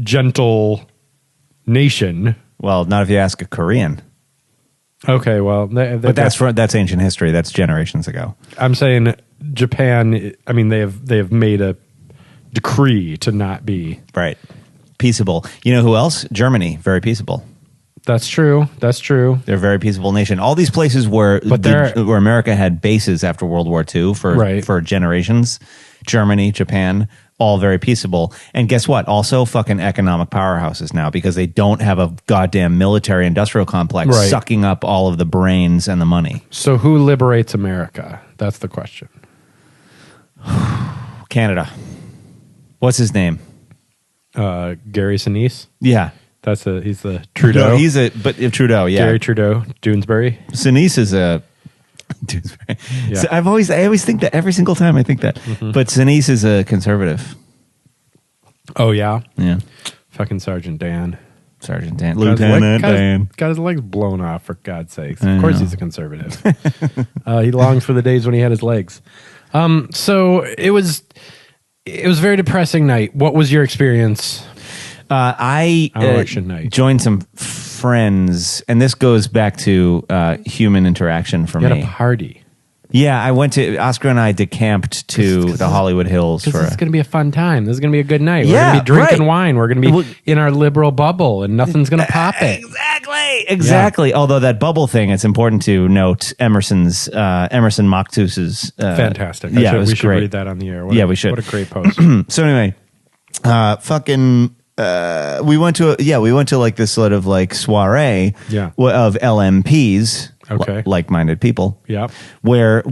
gentle nation. Well, not if you ask a Korean. Okay, well... But that's ancient history. That's generations ago. I'm saying Japan, I mean, they have made a decree to not be... Right. Peaceable. You know who else? Germany. Very peaceable. That's true. That's true. They're a very peaceable nation. All these places where America had bases after World War II for generations, Germany, Japan, all very peaceable. And guess what? Also fucking economic powerhouses now because they don't have a goddamn military industrial complex sucking up all of the brains and the money. So who liberates America? That's the question. Canada. What's his name? Gary Sinise. Yeah. He's the Trudeau. No, Trudeau, yeah. Gary Trudeau, Doonesbury. Sinise is a... Yeah. So I always think that every single time I think that. But Sinise is a conservative. Oh, yeah? Yeah. Fucking Sergeant Dan. Sergeant Dan. Lieutenant Dan. Got his legs blown off, for God's sakes. Of course he's a conservative. He longs for the days when he had his legs. So it was a very depressing night. What was your experience? I election night. joined some friends, and this goes back to human interaction for You me. had a party. Yeah, I went to Oscar and I decamped to the Hollywood Hills This for. is going to be a fun time. This is going to be a good night. We're Yeah, going to be drinking right. wine. We're going to be in our liberal bubble, and nothing's going to pop it. Exactly. Although that bubble thing, it's important to note Emerson Moctus's. Fantastic. Yeah, it was we should great. read that on the air. We should. What a great post. So anyway, fucking we went to like this sort of like soiree Yeah. of LMPs, Okay. like-minded people. Yep. Where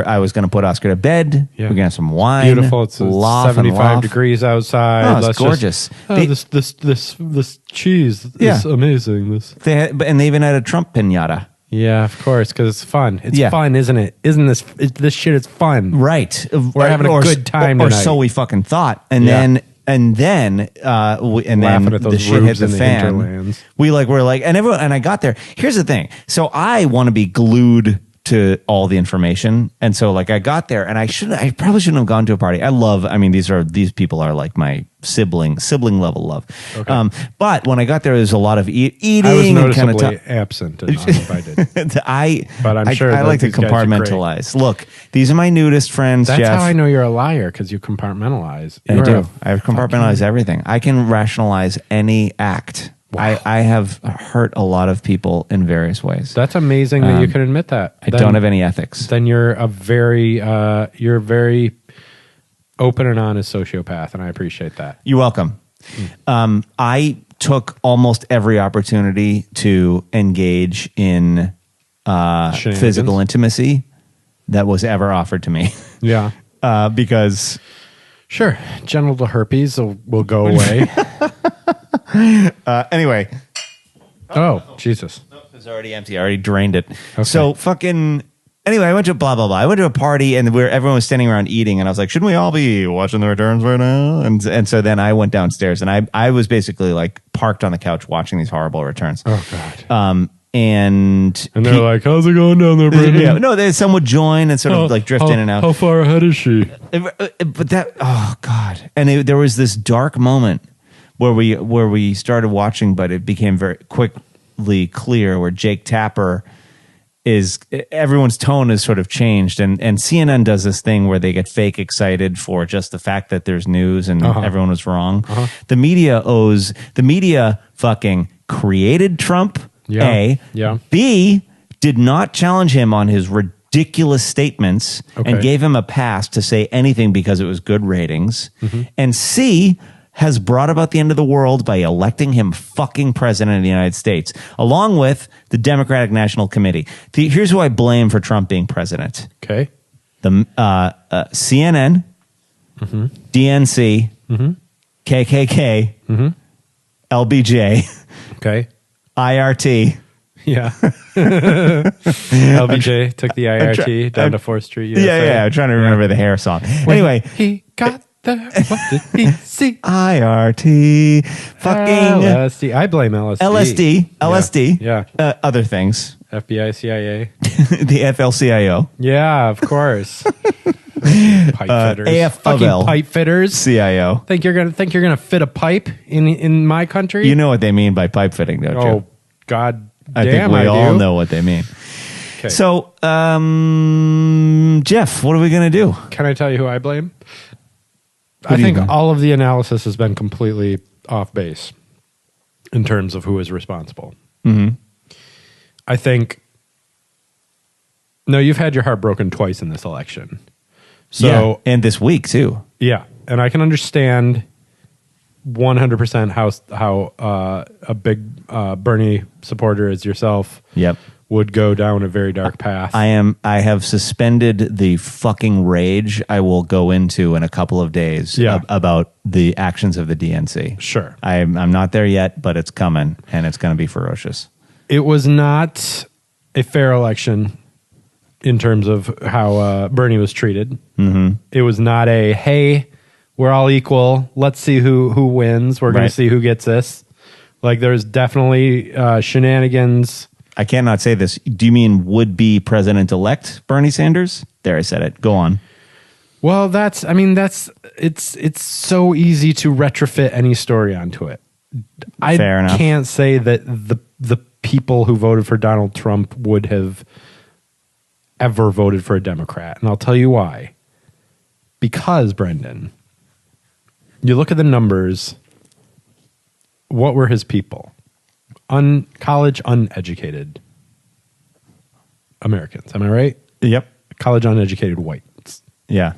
I was going to put Oscar to bed. Yeah. We're going to have some wine. Beautiful. It's laugh and 75 laugh. degrees outside. Oh, it's Let's gorgeous. Just, oh, They- this cheese Yeah. is amazing. And they even had a Trump pinata. Yeah, of course, because it's fun. It's Yeah. fun, isn't it? Isn't this shit is fun? Right. We're having a good time or tonight. so we fucking thought. And Yeah. then Laughing at the those shit hit rubes the in the fan. hinterlands. We're like, and I got there. Here's the thing. So I want to be glued to all the information, and so like I got there, and I probably shouldn't have gone to a party. These people are like my sibling level love. Okay. But when I got there, there's a lot of eating. I was and kind noticeably of absent and uninvited. But I'm sure I that like to these guys are great. compartmentalize. Look, these are my nudist friends. That's Jeff. how I know you're a liar, because you compartmentalize. I You're do. a I compartmentalize everything. I can rationalize any act. Wow. I have hurt a lot of people in various ways. That's amazing that you can admit that. I don't have any ethics. Then you're a very open and honest sociopath, and I appreciate that. You're welcome. I took almost every opportunity to engage in Shenanigans. physical intimacy that was ever offered to me. Yeah. Because Sure. Genital herpes will go away. anyway, Oh, Jesus. it was already empty. I already drained it. Okay. So fucking. Anyway, I went to blah blah blah. I went to a party and everyone was standing around eating, and I was like, "Shouldn't we all be watching the returns right now?" And so then I went downstairs, and I was basically like parked on the couch watching these horrible returns. Oh, God. And They're like, how's it going down there, Brandon? yeah, no, some would join and sort of like drift in and out. How far ahead is she? But that, oh God! And there was this dark moment where we started watching, but it became very quickly clear where Jake Tapper is, everyone's tone has sort of changed, and CNN does this thing where they get fake excited for just the fact that there's news and everyone was wrong. The media fucking created Trump. Yeah. A. Yeah. B. Did not challenge him on his ridiculous statements Okay. and gave him a pass to say anything because it was good ratings. And C. Has brought about the end of the world by electing him fucking president of the United States, along with the Democratic National Committee. Here's who I blame for Trump being president: Okay. the CNN, DNC, KKK, LBJ, Okay. IRT. Yeah. LBJ took the IRT down to 4th Street. USA. Yeah, I'm trying to remember the hair song. Anyway, He got there. What did he see? IRT, fucking LSD. I blame LSD. LSD, Yeah. other things, FBI, CIA. the FLCIO. Yeah, of course. Pipe fitters. AFL. Fucking pipe fitters. CIO. Think you're gonna fit a pipe in my country? You know what they mean by pipe fitting, don't you? Oh, God I damn, think we all do. know what they mean. 'Kay. So, Jeff, what are we going to do? Can I tell you who I blame? Who I do you think blame? all of the analysis has been completely off base in terms of who is responsible. Mm-hmm. I think. No, you've had your heart broken twice in this election. So and this week too. yeah, and I can understand 100% how a big Bernie supporter as yourself Yep. would go down a very dark path. I have suspended the fucking rage I will go into in a couple of days Yeah. about the actions of the DNC. Sure. I'm not there yet, but it's coming and it's going to be ferocious. It was not a fair election in terms of how Bernie was treated. Mm-hmm. It was not a, hey, we're all equal. Let's see who wins. We're going Right. to see who gets this. Like, there's definitely shenanigans. I cannot say this. Do you mean would-be president-elect Bernie Sanders? There, I said it. Go on. Well, it's so easy to retrofit any story onto it. I Fair enough. can't say that the people who voted for Donald Trump would have ever voted for a Democrat. And I'll tell you why. Because, Brendan, you look at the numbers, what were his people? College uneducated Americans. Am I right? Yep. College uneducated whites. Yeah.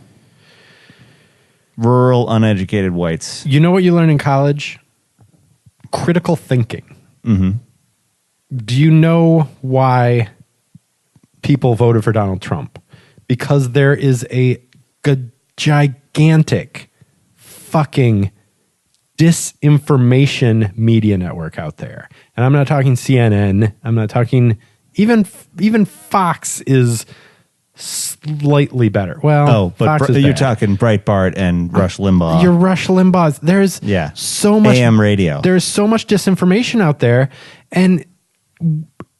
Rural, uneducated whites. You know what you learn in college? critical thinking. Do you know why people voted for Donald Trump? Because there is a gigantic fucking disinformation media network out there. And I'm not talking CNN. I'm not talking even Fox is slightly better. Well, but Fox is you're bad. talking Breitbart and Rush Limbaugh. Your Rush Limbaugh's. There's so much AM radio. There's so much disinformation out there, and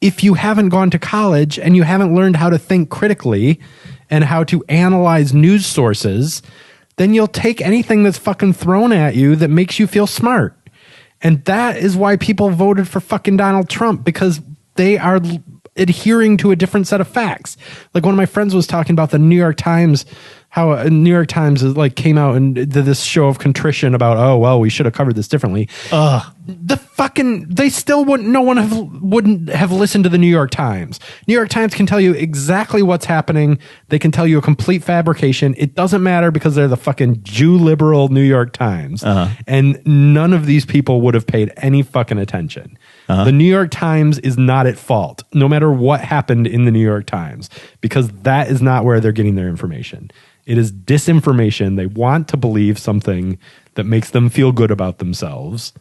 if you haven't gone to college and you haven't learned how to think critically and how to analyze news sources, then you'll take anything that's fucking thrown at you that makes you feel smart. And that is why people voted for fucking Donald Trump, because they are adhering to a different set of facts. Like one of my friends was talking about the New York Times, how New York Times is like came out and did this show of contrition about, oh, well, we should have covered this differently. They still wouldn't have listened to the New York Times. New York Times can tell you exactly what's happening. They can tell you a complete fabrication. It doesn't matter because they're the fucking Jew liberal New York Times. And none of these people would have paid any fucking attention. The New York Times is not at fault, no matter what happened in the New York Times, because that is not where they're getting their information. It is disinformation. They want to believe something that makes them feel good about themselves.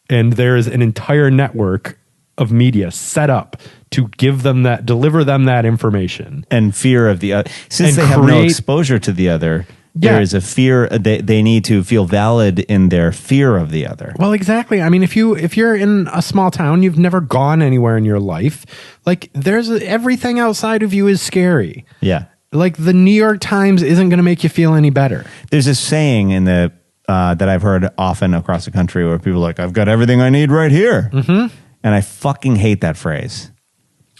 And there is an entire network of media set up to deliver them that information. And fear of the other. Since And they have no create- exposure to the other, Yeah. there is a fear. They need to feel valid in their fear of the other. Well, exactly. I mean, if you're in a small town, you've never gone anywhere in your life, like everything outside of you is scary. Yeah. Like the New York Times isn't going to make you feel any better. There's a saying in the that I've heard often across the country where people are like, I've got everything I need right here. And I fucking hate that phrase.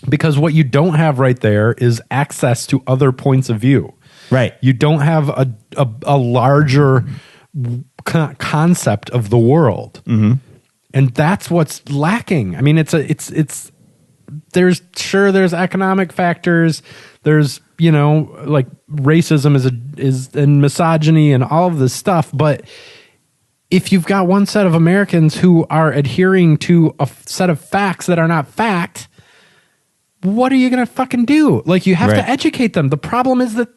Because what you don't have right there is access to other points of view. Right. You don't have a larger concept of the world. And that's what's lacking. I mean, there's economic factors. There's, like racism is and misogyny and all of this stuff. But if you've got one set of Americans who are adhering to a set of facts that are not fact, what are you going to fucking do? Like, you have to educate them. The problem is that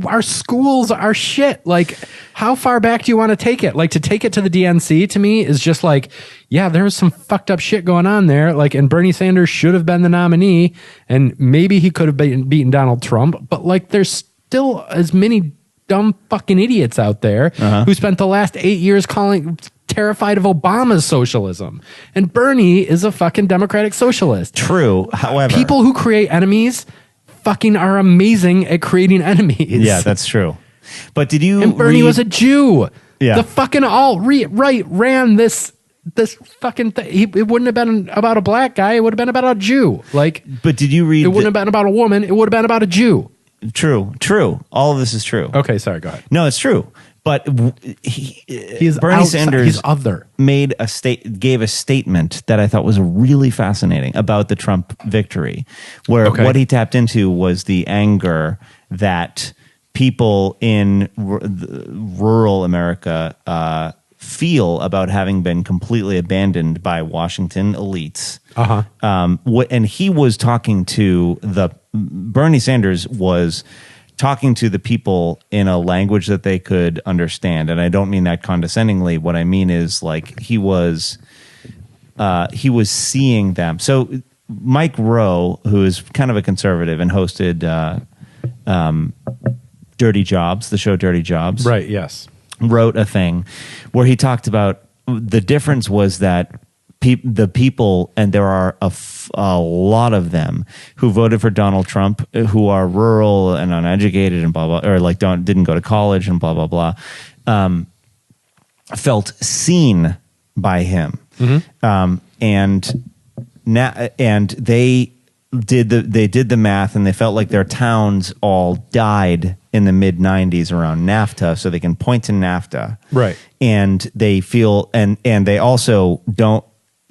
our schools are shit. Like, how far back do you want to take it? Like, to take it to the DNC to me is just like, yeah, there was some fucked up shit going on there. Like, and Bernie Sanders should have been the nominee, and maybe he could have beaten Donald Trump. But like, there's still as many dumb fucking idiots out there who spent the last 8 years terrified of Obama's socialism. And Bernie is a fucking democratic socialist. True. However, People who create enemies fucking are amazing at creating enemies. Yeah, that's true. But did you? And Bernie was a Jew. Yeah. The fucking alt-right ran this fucking thing. It wouldn't have been about a black guy. It would have been about a Jew. Like, But did you read? it wouldn't have been about a woman. It would have been about a Jew. True. All of this is true. Okay, sorry, go ahead. No, it's true. But He's Bernie outside, Sanders he's other. gave a statement that I thought was really fascinating about the Trump victory, where what he tapped into was the anger that people in rural America feel about having been completely abandoned by Washington elites. And he was talking to Bernie Sanders was talking to the people in a language that they could understand. And I don't mean that condescendingly. What I mean is, like, he was seeing them. So Mike Rowe, who is kind of a conservative and hosted Dirty Jobs, the show Dirty Jobs. Right, yes. Wrote a thing where he talked about the difference was that the people, and there are a lot of them who voted for Donald Trump, who are rural and uneducated and blah blah, or like didn't go to college and blah blah blah, felt seen by him, and they did the math, and they felt like their towns all died in the mid 90s around NAFTA, so they can point to NAFTA, Right. And they feel, and they also don't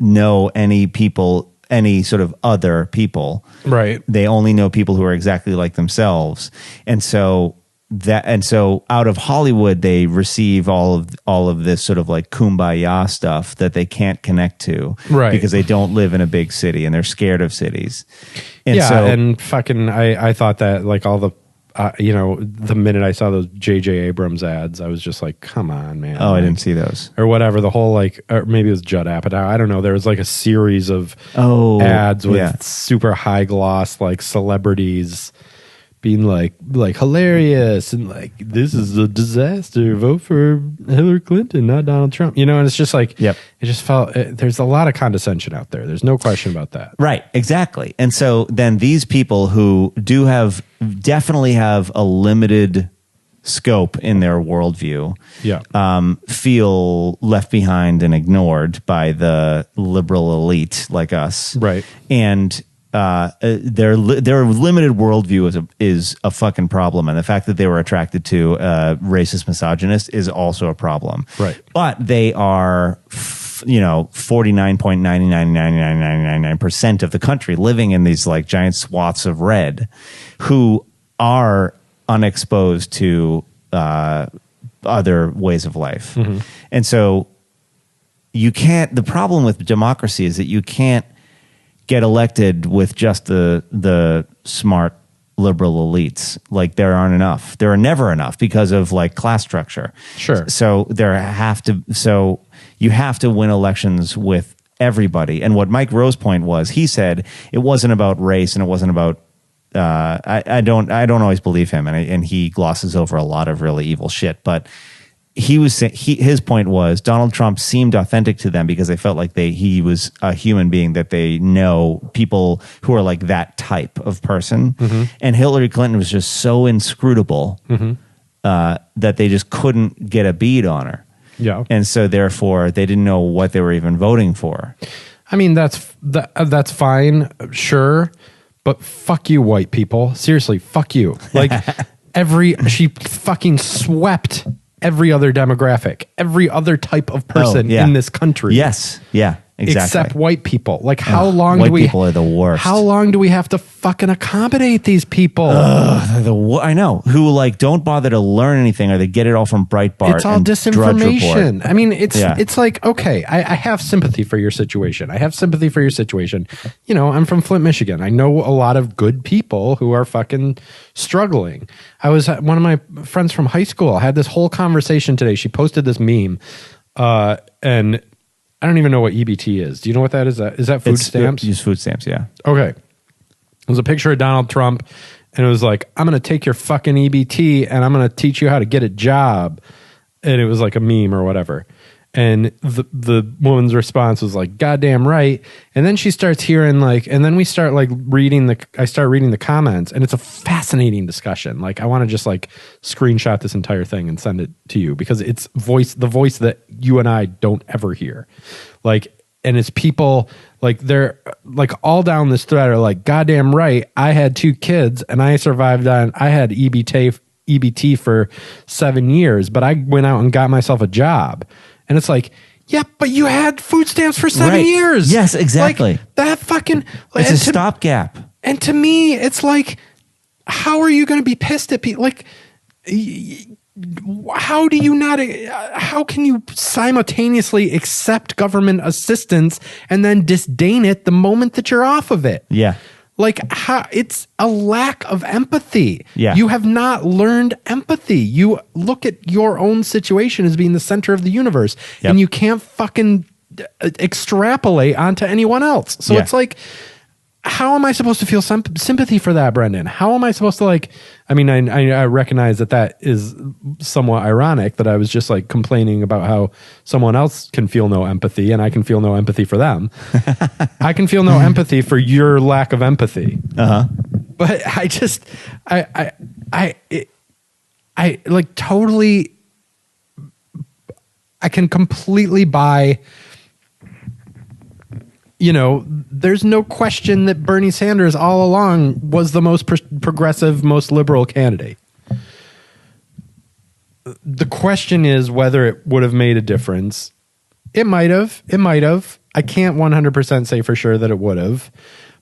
know any people, any sort of other people. Right. They only know people who are exactly like themselves. And so that, and so out of Hollywood, they receive all of this sort of like kumbaya stuff that they can't connect to, Right. Because they don't live in a big city and they're scared of cities. And yeah, so, and fucking, I thought that like all the, the minute I saw those J.J. Abrams ads, I was just like, come on, man. oh, I Like, didn't see those. or whatever, the whole like, or maybe it was Judd Apatow. I don't know. There was like a series of ads with yeah. super high gloss like celebrities being like hilarious and like, this is a disaster. Vote for Hillary Clinton, not Donald Trump. You know, and it's just like, Yep. it just felt there's a lot of condescension out there. There's no question about that. Right, exactly. And so then these people who definitely have a limited scope in their worldview, Yeah. feel left behind and ignored by the liberal elite like us, Right. And their limited worldview is a fucking problem, and the fact that they were attracted to racist misogynist is also a problem, Right. But they are 49.999999% of the country living in these like giant swaths of red who are unexposed to other ways of life. And so the problem with democracy is that you can't get elected with just the smart liberal elites. Like there aren't enough. There are never enough because of like class structure. Sure. So you have to win elections with everybody. And what Mike Rowe's point was, he said it wasn't about race and it wasn't about I don't always believe him, and he glosses over a lot of really evil shit, but his point was Donald Trump seemed authentic to them because they felt like he was a human being that they know, people who are like that type of person. And Hillary Clinton was just so inscrutable that they just couldn't get a bead on her. Yeah. And so therefore they didn't know what they were even voting for. I mean, that's fine, sure, but fuck you, white people. Seriously, fuck you. Like she fucking swept every other demographic, every other type of person in this country. Yes. Yeah. Exactly. Except white people. Like how long white do we? People are the worst. How long do we have to fucking accommodate these people? I know, who like don't bother to learn anything, or they get it all from Breitbart. It's all and Drudge disinformation. Report. I mean, it's like, okay, I have sympathy for your situation. You know, I'm from Flint, Michigan. I know a lot of good people who are fucking struggling. One of my friends from high school had this whole conversation today. She posted this meme, and I don't even know what EBT is. Do you know what that is? Is that food stamps? Use food stamps, yeah. Okay. It was a picture of Donald Trump, and it was like, I'm going to take your fucking EBT and I'm going to teach you how to get a job. And it was like a meme or whatever. And the woman's response was like, goddamn right. And then she starts hearing and then we start I start reading the comments, and it's a fascinating discussion. Like I want to just screenshot this entire thing and send it to you because it's the voice that you and I don't ever hear. And it's people they're all down this thread are like, goddamn right. I had 2 kids and I survived I had EBT for 7 years, but I went out and got myself a job. And it's like, yeah, but you had food stamps for 7 years. Yes, exactly. That fucking... It's a stopgap. And to me, it's like, how are you going to be pissed at people? How do you not... How can you simultaneously accept government assistance and then disdain it the moment that you're off of it? Yeah. It's a lack of empathy. Yeah. You have not learned empathy. You look at your own situation as being the center of the universe, and you can't fucking extrapolate onto anyone else. So it's like, how am I supposed to feel sympathy for that, Brendan? How am I supposed to I mean, I recognize that is somewhat ironic that I was just complaining about how someone else can feel no empathy and I can feel no empathy for them. I can feel no empathy for your lack of empathy. But I just, totally, I can completely buy, there's no question that Bernie Sanders all along was the most progressive, most liberal candidate. The question is whether it would have made a difference. It might have. I can't 100% say for sure that it would have.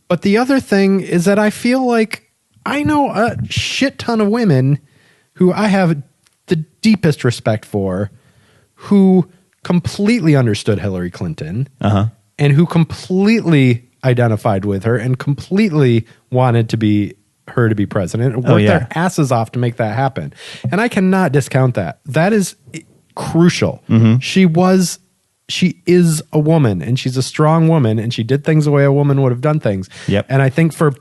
But the other thing is that I feel like I know a shit ton of women who I have the deepest respect for, who completely understood Hillary Clinton and who completely identified with her and completely wanted her to be president and worked their asses off to make that happen. And I cannot discount that. That is crucial. She is a woman, and she's a strong woman, and she did things the way a woman would have done things. Yep. And I think for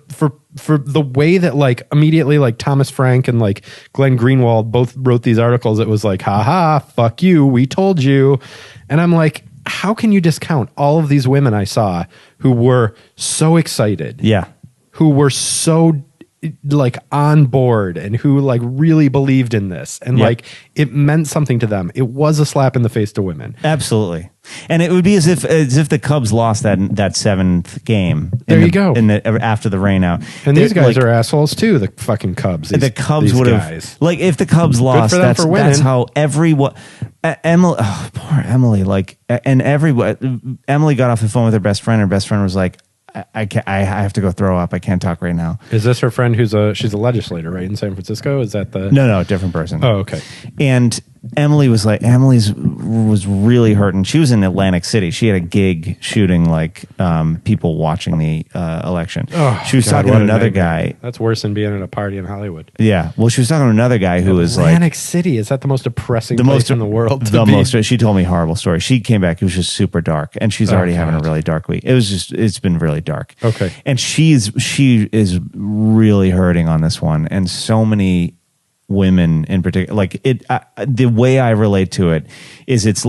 the way that like immediately like Thomas Frank and like Glenn Greenwald both wrote these articles, it was like, haha, fuck you, we told you. And I'm like, how can you discount all of these women I saw who were so excited? Yeah. Who were so like on board and who like really believed in this and like it meant something to them. It was a slap in the face to women. Absolutely. And it would be as if the Cubs lost that seventh game. There you go. After the rain out. And these guys are assholes too, the fucking Cubs. The Cubs would have, like, if the Cubs lost, for them for winning. that's how Emily, poor Emily, like, and Emily got off the phone with her best friend. Her best friend was like, I have to go throw up. I can't talk right now. Is this her friend she's a legislator, right, in San Francisco? Is that the... No, different person. Oh, okay. And Emily was really hurting. She was in Atlantic City. She had a gig shooting like people watching the election. Oh, she was talking to another guy. That's worse than being at a party in Hollywood. Yeah. Well, she was talking to another guy who was like... Atlantic City. Is that the most depressing place in the world? She told me a horrible story. She came back. It was just super dark. And she's already having a really dark week. It's been really dark. Okay. And she is really hurting on this one. And so many women in particular, like the way I relate to it is it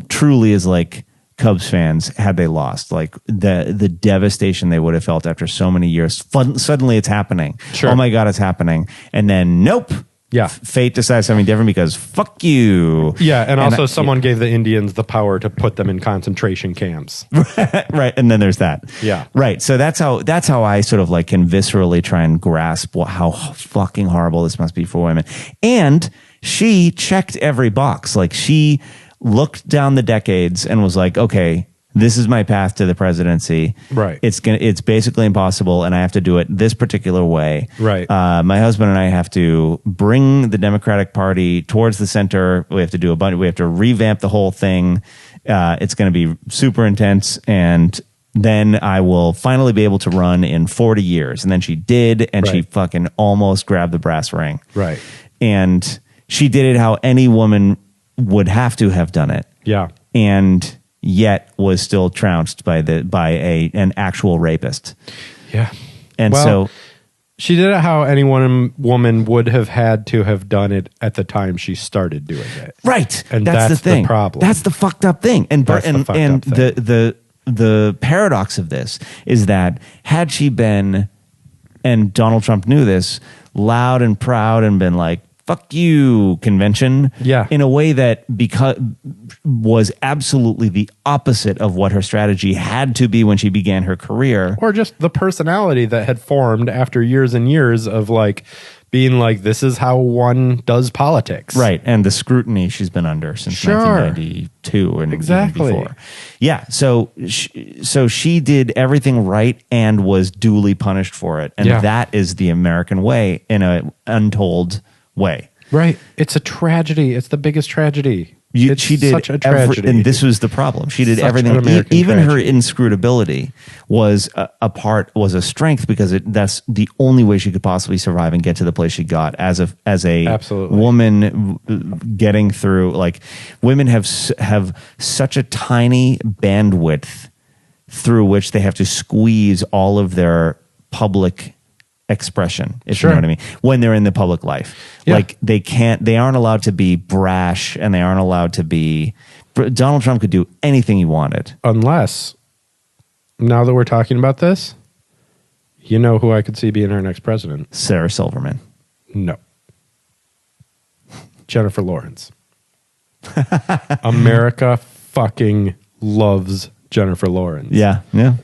truly is like Cubs fans had they lost, like the devastation they would have felt after so many years. Suddenly it's happening. Sure. Oh my God, it's happening. And then nope. Yeah. Fate decides something different because fuck you. Yeah, and also someone gave the Indians the power to put them in concentration camps. Right, and then there's that. Yeah. Right. So that's how I sort of like can viscerally try and grasp how fucking horrible this must be for women. And she checked every box. Like, she looked down the decades and was like, okay, this is my path to the presidency. Right. It's basically impossible, and I have to do it this particular way. Right. My husband and I have to bring the Democratic Party towards the center. We have to do we have to revamp the whole thing. It's going to be super intense, and then I will finally be able to run in 40 years. And then she did, and she fucking almost grabbed the brass ring. Right. And she did it how any woman would have to have done it. Yeah. And yet was still trounced by an actual rapist. Yeah. And so she did it how any woman would have had to have done it at the time she started doing it. Right. And that's the thing. The problem. That's the fucked up thing. And the paradox of this is that had she been, and Donald Trump knew this, loud and proud and been like, fuck you, convention. Yeah. In a way that was absolutely the opposite of what her strategy had to be when she began her career. Or just the personality that had formed after years and years of like being like, this is how one does politics. Right. And the scrutiny she's been under since 1992 and exactly. even before. Yeah. So she did everything right and was duly punished for it. And that is the American way in an untold way. Right. It's a tragedy. It's the biggest tragedy. She did such a tragedy. And this was the problem. She did everything. Even her inscrutability was a strength because that's the only way she could possibly survive and get to the place she got as a Absolutely. woman getting through. Like, women have such a tiny bandwidth through which they have to squeeze all of their public expression, if you know what I mean, when they're in the public life. Like, they aren't allowed to be brash, and they aren't allowed to be... Donald Trump could do anything he wanted. Unless, now that we're talking about this, you know who I could see being our next president? Sarah Silverman. No. Jennifer Lawrence. America fucking loves Jennifer Lawrence. Yeah, yeah.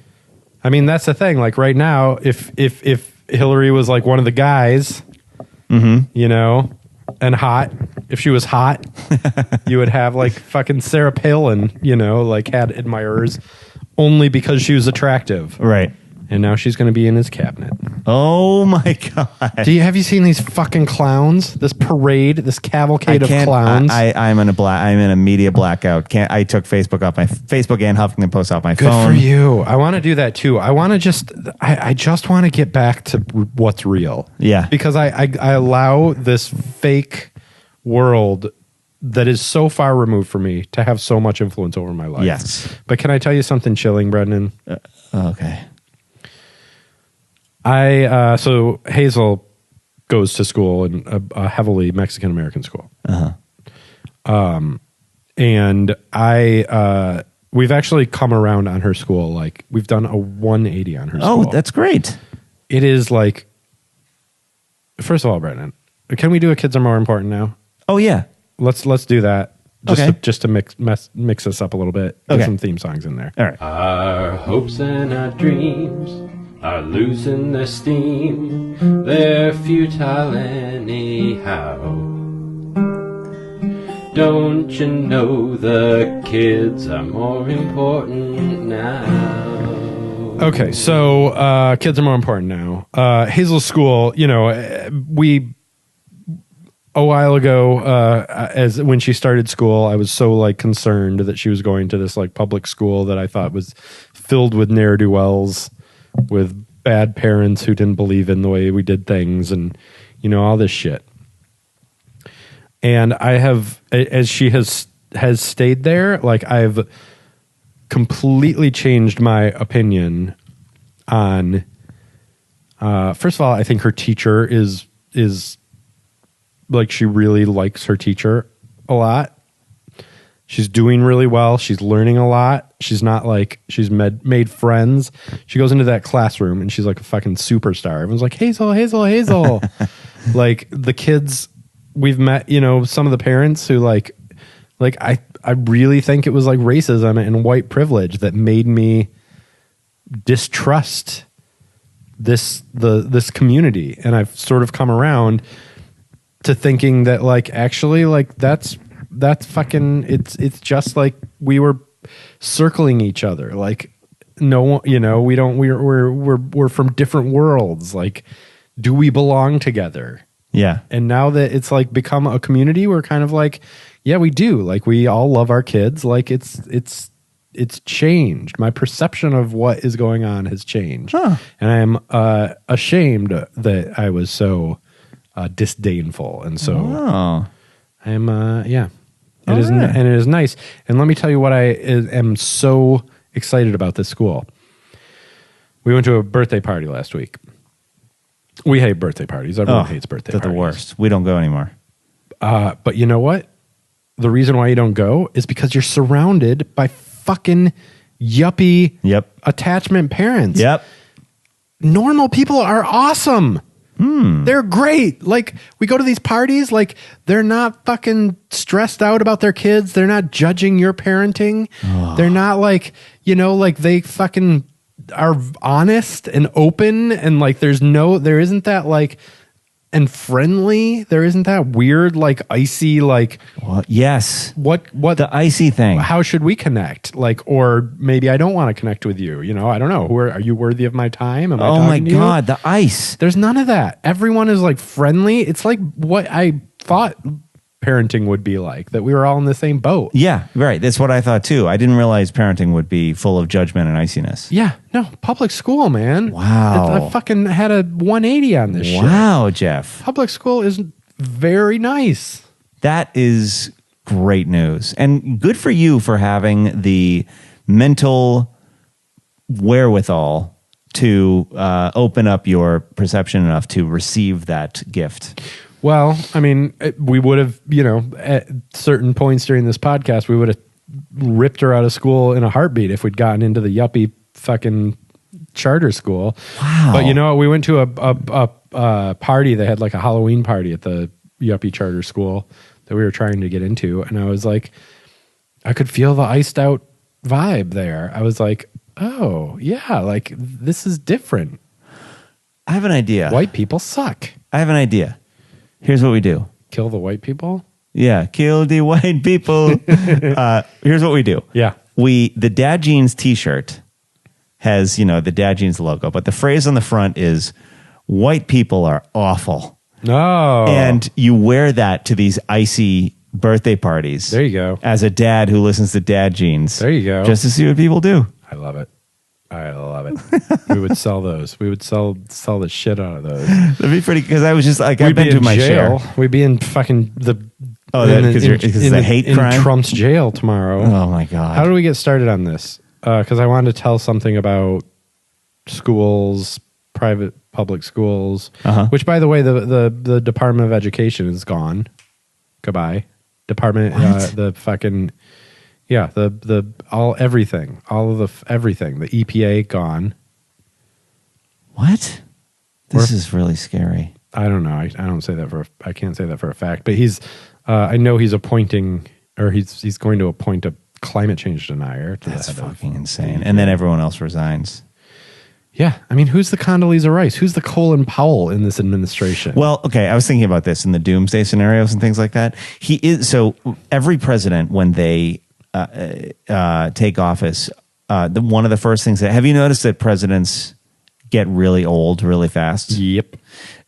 I mean, that's the thing. Like, right now, if Hillary was like one of the guys, you know, and hot, if she was hot, you would have like fucking Sarah Palin, you know, like had admirers only because she was attractive. Right. and now she's going to be in his cabinet. Oh my God. Have you seen these fucking clowns? This parade, this cavalcade of clowns. I'm in a media blackout. I took Facebook off my Facebook and Huffington Post off my Good phone. for you. I want to do that too. I want to I just want to get back to what's real. Yeah. Because I allow this fake world that is so far removed from me to have so much influence over my life. Yes. But can I tell you something chilling, Brendan? Okay. So Hazel goes to school in a heavily Mexican American school. And we've actually come around on her school. Like, we've done a 180 on her school. Oh, that's great. It is like, first of all, Brendan, can we do a Kids Are More Important now? Oh yeah. Let's do that. Just to mix us up a little bit. Get Okay. some theme songs in there. All right. Our hopes and our dreams are losing their steam. They're futile anyhow. Don't you know the kids are more important now? Okay, so Kids Are More Important now. Hazel's school, a while ago, as when she started school, I was so like concerned that she was going to this like public school that I thought was filled with ne'er-do-wells, with bad parents who didn't believe in the way we did things, and all this shit. And I have, as she has stayed there, like I've completely changed my opinion on. First of all, I think her teacher is like, she really likes her teacher a lot. She's doing really well. She's learning a lot. She's not like, she's made friends. She goes into that classroom and she's like a fucking superstar. Everyone's like, Hazel, Hazel, Hazel. Like the kids we've met, some of the parents who like I really think it was like racism and white privilege that made me distrust this community. And I've sort of come around to thinking that like, actually, like that's fucking, it's just like we were circling each other. Like, no, we don't, we're from different worlds. Like, do we belong together? Yeah. And now that it's like become a community, we're kind of like, yeah, we do. Like, we all love our kids. Like, it's changed. My perception of what is going on has changed. Huh. And I am ashamed that I was so disdainful. And so I am, yeah. It is, right. and it is nice. And let me tell you what I am so excited about this school. We went to a birthday party last week. We hate birthday parties. Everyone hates birthday they're parties. the worst. We don't go anymore. But you know what? The reason why you don't go is because you're surrounded by fucking yuppie attachment parents. Yep. Normal people are awesome. They're great. Like, we go to these parties, like, they're not fucking stressed out about their kids. They're not judging your parenting. They're not like, like they fucking are honest and open, and like there isn't that like, and friendly. There isn't that weird like icy like yes. What The icy thing. how should we connect? Like, or maybe I don't want to connect with you. I don't know. Are you worthy of my time? Am I Oh my talking to you? God, the ice. There's none of that. Everyone is like friendly. It's like what I thought parenting would be like, that we were all in the same boat. Yeah, right. That's what I thought too. I didn't realize parenting would be full of judgment and iciness. Yeah, no, public school, man. Wow. I fucking had a 180 on this shit. Wow, Jeff. Public school is very nice. That is great news. And good for you for having the mental wherewithal to open up your perception enough to receive that gift. Well, I mean, we would have, at certain points during this podcast, we would have ripped her out of school in a heartbeat if we'd gotten into the yuppie fucking charter school. Wow. But we went to a party. They had like a Halloween party at the yuppie charter school that we were trying to get into. And I was like, I could feel the iced out vibe there. I was like, oh, yeah, like this is different. I have an idea. White people suck. I have an idea. Here's what we do. Kill the white people? Yeah, kill the white people. Here's what we do. Yeah. The Dad Jeans t-shirt has, the Dad Jeans logo, but the phrase on the front is white people are awful. No. And you wear that to these icy birthday parties. There you go. As a dad who listens to Dad Jeans. There you go. Just to see what people do. I love it. We would sell those. We would sell the shit out of those. That'd be pretty, because I was just like, I've We'd been be to in my jail. share. We'd be in fucking the. Oh, because it's a hate crime? in Trump's jail tomorrow. Oh my God. How do we get started on this? Because I wanted to tell something about schools, public schools. Which, by the way, the Department of Education is gone. Goodbye, Department. The fucking everything, all of the everything. The EPA gone. What? This is really scary. I don't know. I don't say that I can't say that for a fact. But he's. I know he's appointing, or he's going to appoint a climate change denier. That's fucking insane. And then everyone else resigns. Yeah, I mean, who's the Condoleezza Rice? Who's the Colin Powell in this administration? Well, okay, I was thinking about this in the doomsday scenarios and things like that. He is so every president when they take office, one of the first things have you noticed that presidents get really old really fast? Yep.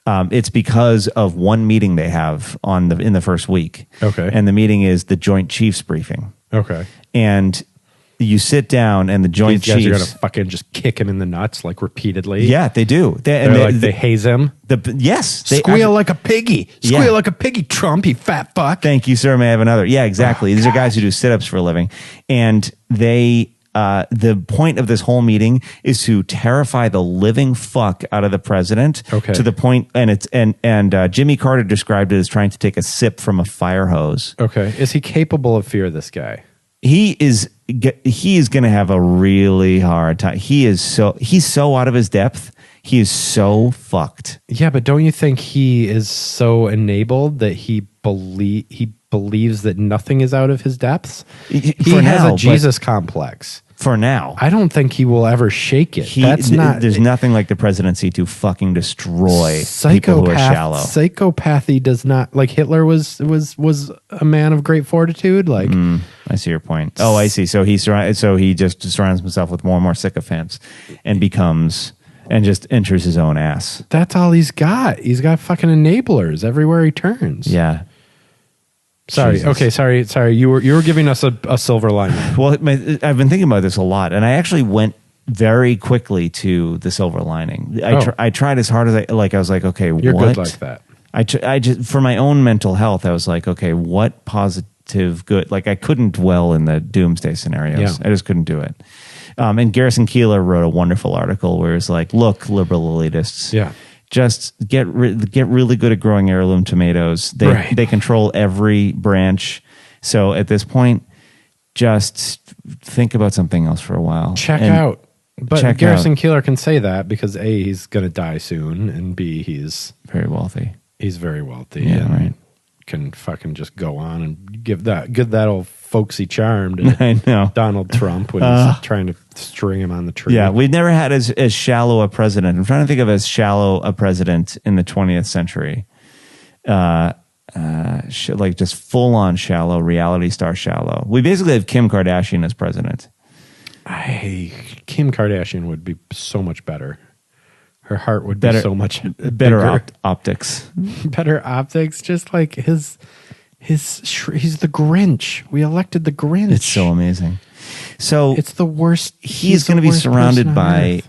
It's because of one meeting they have in the first week. Okay. And the meeting is the Joint Chiefs briefing. Okay. And you sit down and the Joint These guys Chiefs are gonna fucking just kick him in the nuts like repeatedly. Yeah, they do. They haze him. Yes. Squeal like a piggy. Squeal like a piggy, Trump, you fat fuck. Thank you, sir. May I have another? Yeah, exactly. These are guys who do sit-ups for a living. And they the point of this whole meeting is to terrify the living fuck out of the president. Okay. To the point, and Jimmy Carter described it as trying to take a sip from a fire hose. Okay. Is he capable of fear, this guy? He is going to have a really hard time. He's so out of his depth. He is so fucked. Yeah, but don't you think he is so enabled that he believes that nothing is out of his depths? He has a Jesus complex. For now. I don't think he will ever shake it. There's nothing like the presidency to fucking destroy people who are shallow. Psychopathy does not, like Hitler was a man of great fortitude. Like I see your point. Oh, I see. So he just surrounds himself with more and more sycophants and just enters his own ass. That's all he's got. He's got fucking enablers everywhere he turns. Yeah. Sorry. Jesus. Okay. Sorry. You were giving us a silver lining. Well, I've been thinking about this a lot, and I actually went very quickly to the silver lining. I tried as hard as I was like, okay, you're good like that. I just for my own mental health, I was like, okay, what positive good? Like I couldn't dwell in the doomsday scenarios. Yeah. I just couldn't do it. And Garrison Keillor wrote a wonderful article where it's like, look, liberal elitists. Yeah. Just get really good at growing heirloom tomatoes. They control every branch. So at this point, just think about something else for a while. Check out. But Garrison Keillor can say that because A, he's going to die soon, and B, he's very wealthy. He's very wealthy. Yeah, and right. Can fucking just go on and give that old folksy charm to I know. Donald Trump when he's trying to string him on the tree. Yeah, we've never had as shallow a president. I'm trying to think of as shallow a president in the 20th century. Like just full on shallow, reality star shallow. We basically have Kim Kardashian as president. Kim Kardashian would be so much better. Her heart would be so much better optics. Better optics. Just like he's the Grinch. We elected the Grinch. It's so amazing. So it's the worst. He's going to be surrounded by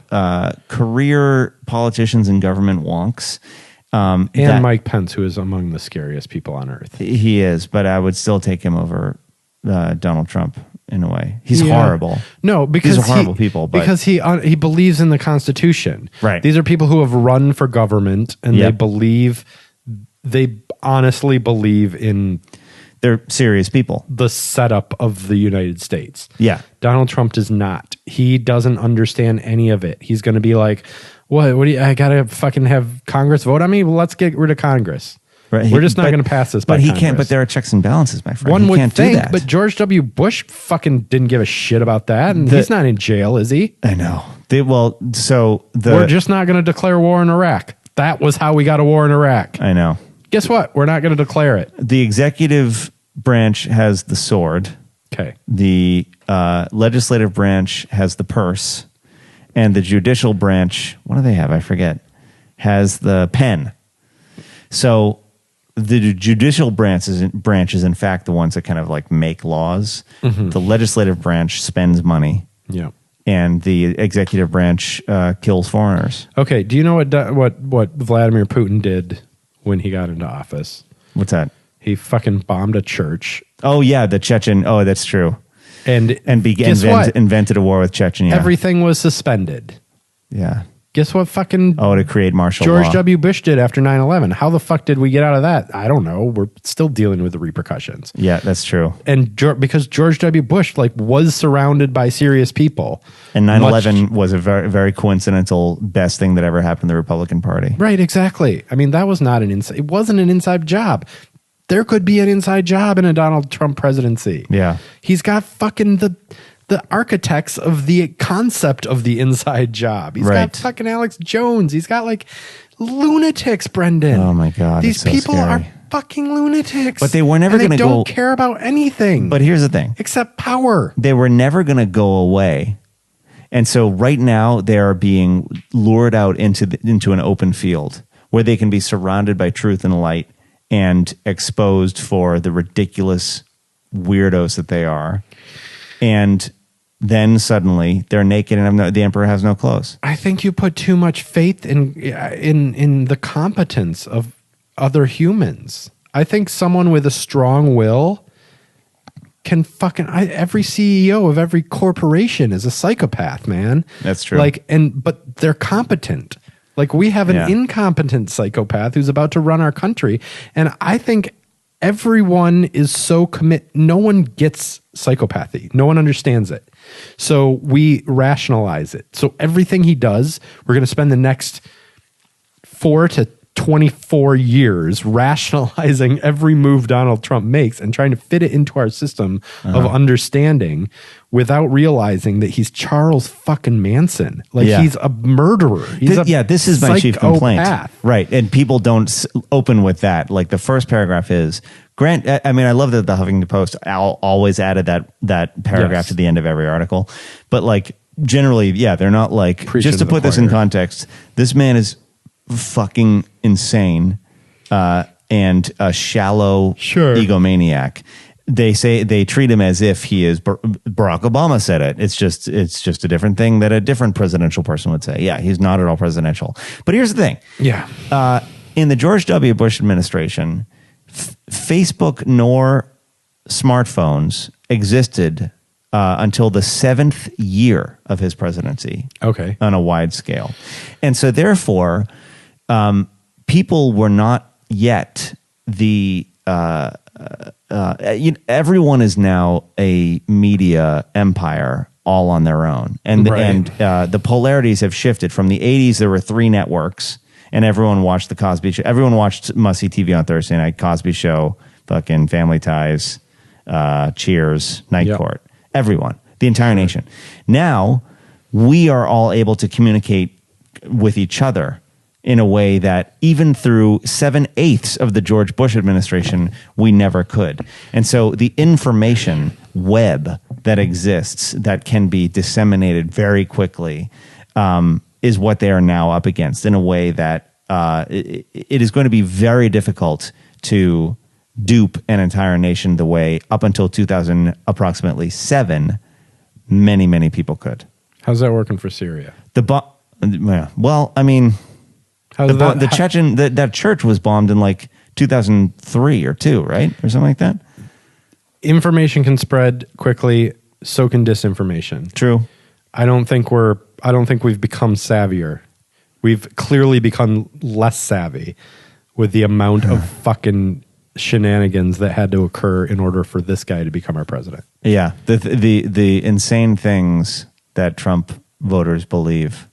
career politicians and government wonks. And Mike Pence, who is among the scariest people on earth. He is, but I would still take him over Donald Trump in a way. He's horrible. No, because these are horrible people. But because he believes in the Constitution. Right. These are people who have run for government, and they honestly believe in. They're serious people. The setup of the United States. Yeah. Donald Trump does not. He doesn't understand any of it. He's going to be like, what do you, I got to fucking have Congress vote on me? Well, let's get rid of Congress. Right. We're just not going to pass this. But he can't. But there are checks and balances, my friend. One would can't think, do that. but George W. Bush fucking didn't give a shit about that, and he's not in jail, is he? I know. We're just not going to declare war in Iraq. That was how we got a war in Iraq. I know. Guess what? We're not going to declare it. The executive branch has the sword. Okay. The legislative branch has the purse, and the judicial branch, what do they have? I forget. Has the pen. So the judicial branch is in fact the ones that kind of like make laws. The legislative branch spends money. Yeah. And the executive branch kills foreigners. Okay. Do you know what Vladimir Putin did when he got into office? What's that? He fucking bombed a church. Oh yeah, the Chechen. Oh, that's true. And invented a war with Chechnya. Everything was suspended. Yeah. Guess what fucking to create martial George law. W. Bush did after 9/11. How the fuck did we get out of that? I don't know. We're still dealing with the repercussions. Yeah, that's true. And because George W. Bush was surrounded by serious people. And 9/11 was a very, very coincidental best thing that ever happened to the Republican Party. Right, exactly. I mean, that was not it wasn't an inside job. There could be an inside job in a Donald Trump presidency. Yeah. He's got fucking the architects of the concept of the inside job. He's got fucking Alex Jones. He's got like lunatics, Brendan. Oh my God. These people are fucking lunatics. But they were never going to go. They don't care about anything. But here's the thing. Except power. They were never going to go away. And so right now they are being lured out into an open field where they can be surrounded by truth and light and exposed for the ridiculous weirdos that they are. And then suddenly they're naked and the emperor has no clothes. I think you put too much faith in the competence of other humans. I think someone with a strong will can every CEO of every corporation is a psychopath, man. That's true. But they're competent. Like we have an incompetent psychopath who's about to run our country. And I think everyone is so no one gets psychopathy. No one understands it. So we rationalize it. So everything he does, we're going to spend the next 4 to 24 years rationalizing every move Donald Trump makes and trying to fit it into our system of understanding without realizing that he's Charles fucking Manson. He's a murderer. This is my chief complaint. Right. And people don't open with that. Like the first paragraph is, I mean, I love that the Huffington Post always added that paragraph to the end of every article. But like generally, they're not like, just to put this in context, this man is fucking insane and a shallow egomaniac. They treat him as if he is Barack Obama said it. It's just a different thing that a different presidential person would say. Yeah, he's not at all presidential. But here's the thing. Yeah. In the George W. Bush administration, Facebook nor smartphones existed until the 7th year of his presidency. Okay. On a wide scale. And so therefore, people were not yet everyone is now a media empire all on their own. And the polarities have shifted. From the 80s, there were 3 networks and everyone watched the Cosby Show. Everyone watched must-see TV on Thursday night, Cosby Show, fucking Family Ties, Cheers, Night Court. Everyone, the entire nation. Now, we are all able to communicate with each other in a way that even through 7/8 of the George Bush administration, we never could. And so the information web that exists that can be disseminated very quickly is what they are now up against in a way that it is going to be very difficult to dupe an entire nation the way up until 2000, approximately 7, many, many people could. How's that working for Syria? Well, I mean, that church was bombed in like 2003 or 2, right? Or something like that. Information can spread quickly, so can disinformation. True. I don't think we've become savvier. We've clearly become less savvy with the amount of fucking shenanigans that had to occur in order for this guy to become our president. Yeah, the insane things that Trump voters believe.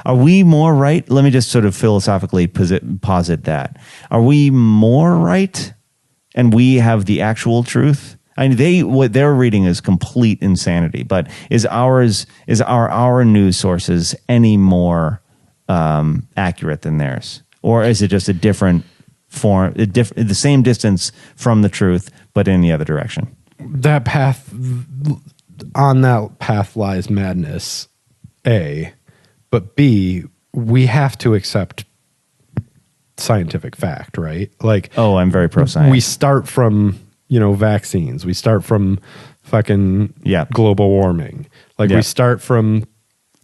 Are we more right? Let me just sort of philosophically posit that. Are we more right and we have the actual truth? I mean, what they're reading is complete insanity, but are our news sources any more accurate than theirs? Or is it just a different form, the same distance from the truth, but in the other direction? On that path lies madness. A, but B, we have to accept scientific fact, right? Like, Oh, I'm very pro science. we start from, vaccines. We start from fucking Yeah. global warming. Like, Yeah. we start from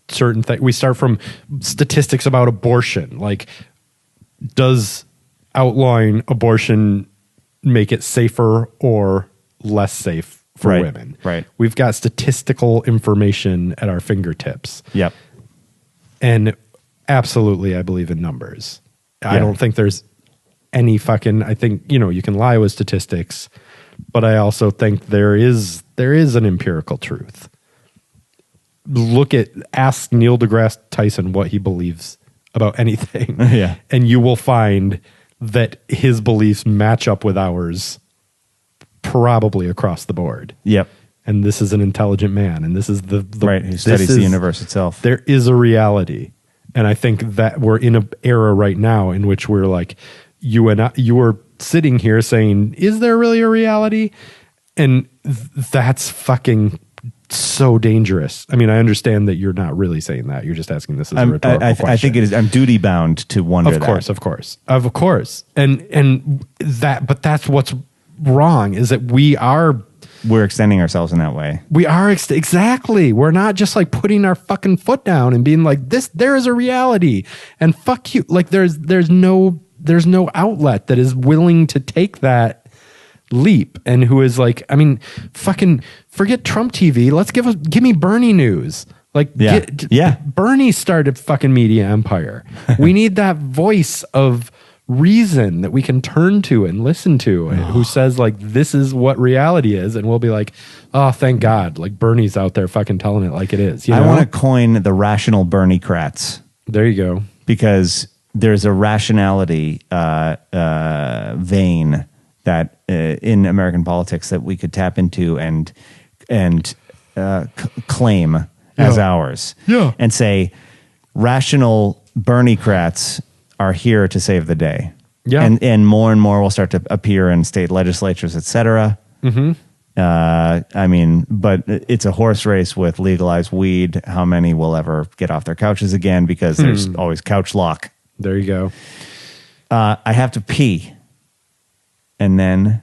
certain things. We start from statistics about abortion. Like, does outlawing abortion make it safer or less safe for Right, women? right. We've got statistical information at our fingertips. Yep. And absolutely, I believe in numbers. I Yeah. don't think there's any fucking, I think, you can lie with statistics, but I also think there is an empirical truth. Ask Neil deGrasse Tyson what he believes about anything. Yeah. And you will find that his beliefs match up with ours probably across the board. Yep. And this is an intelligent man. And this is the Right. Who this studies the is- universe itself. There is a reality. And I think that we're in an era right now in which we're like, you are sitting here saying, is there really a reality? And that's fucking so dangerous. I mean, I understand that you're not really saying that. You're just asking this as a rhetorical question. I think it is. I'm duty bound to wonder. Of course. And but that's what's wrong, is that we're extending ourselves in that way. exactly. We're not just like putting our fucking foot down and being like, there is a reality and fuck you. Like there's no outlet that is willing to take that leap and who is like, I mean, fucking forget Trump TV. Let's give me Bernie news. Like, Yeah. Bernie started fucking media empire. We need that voice of reason that we can turn to and listen to, and who says like, this is what reality is. And we'll be like, oh, thank God. Like Bernie's out there fucking telling it like it is. I want to coin the rational Bernie-crats, There you go. because there's a rationality vein that in American politics that we could tap into and claim as ours. Yeah. And say rational Bernie-crats are here to save the day. Yeah. And more will start to appear in state legislatures, et cetera. Mm-hmm. I mean, but it's a horse race with legalized weed. How many will ever get off their couches again? Because there's always couch lock. There you go. I have to pee. And then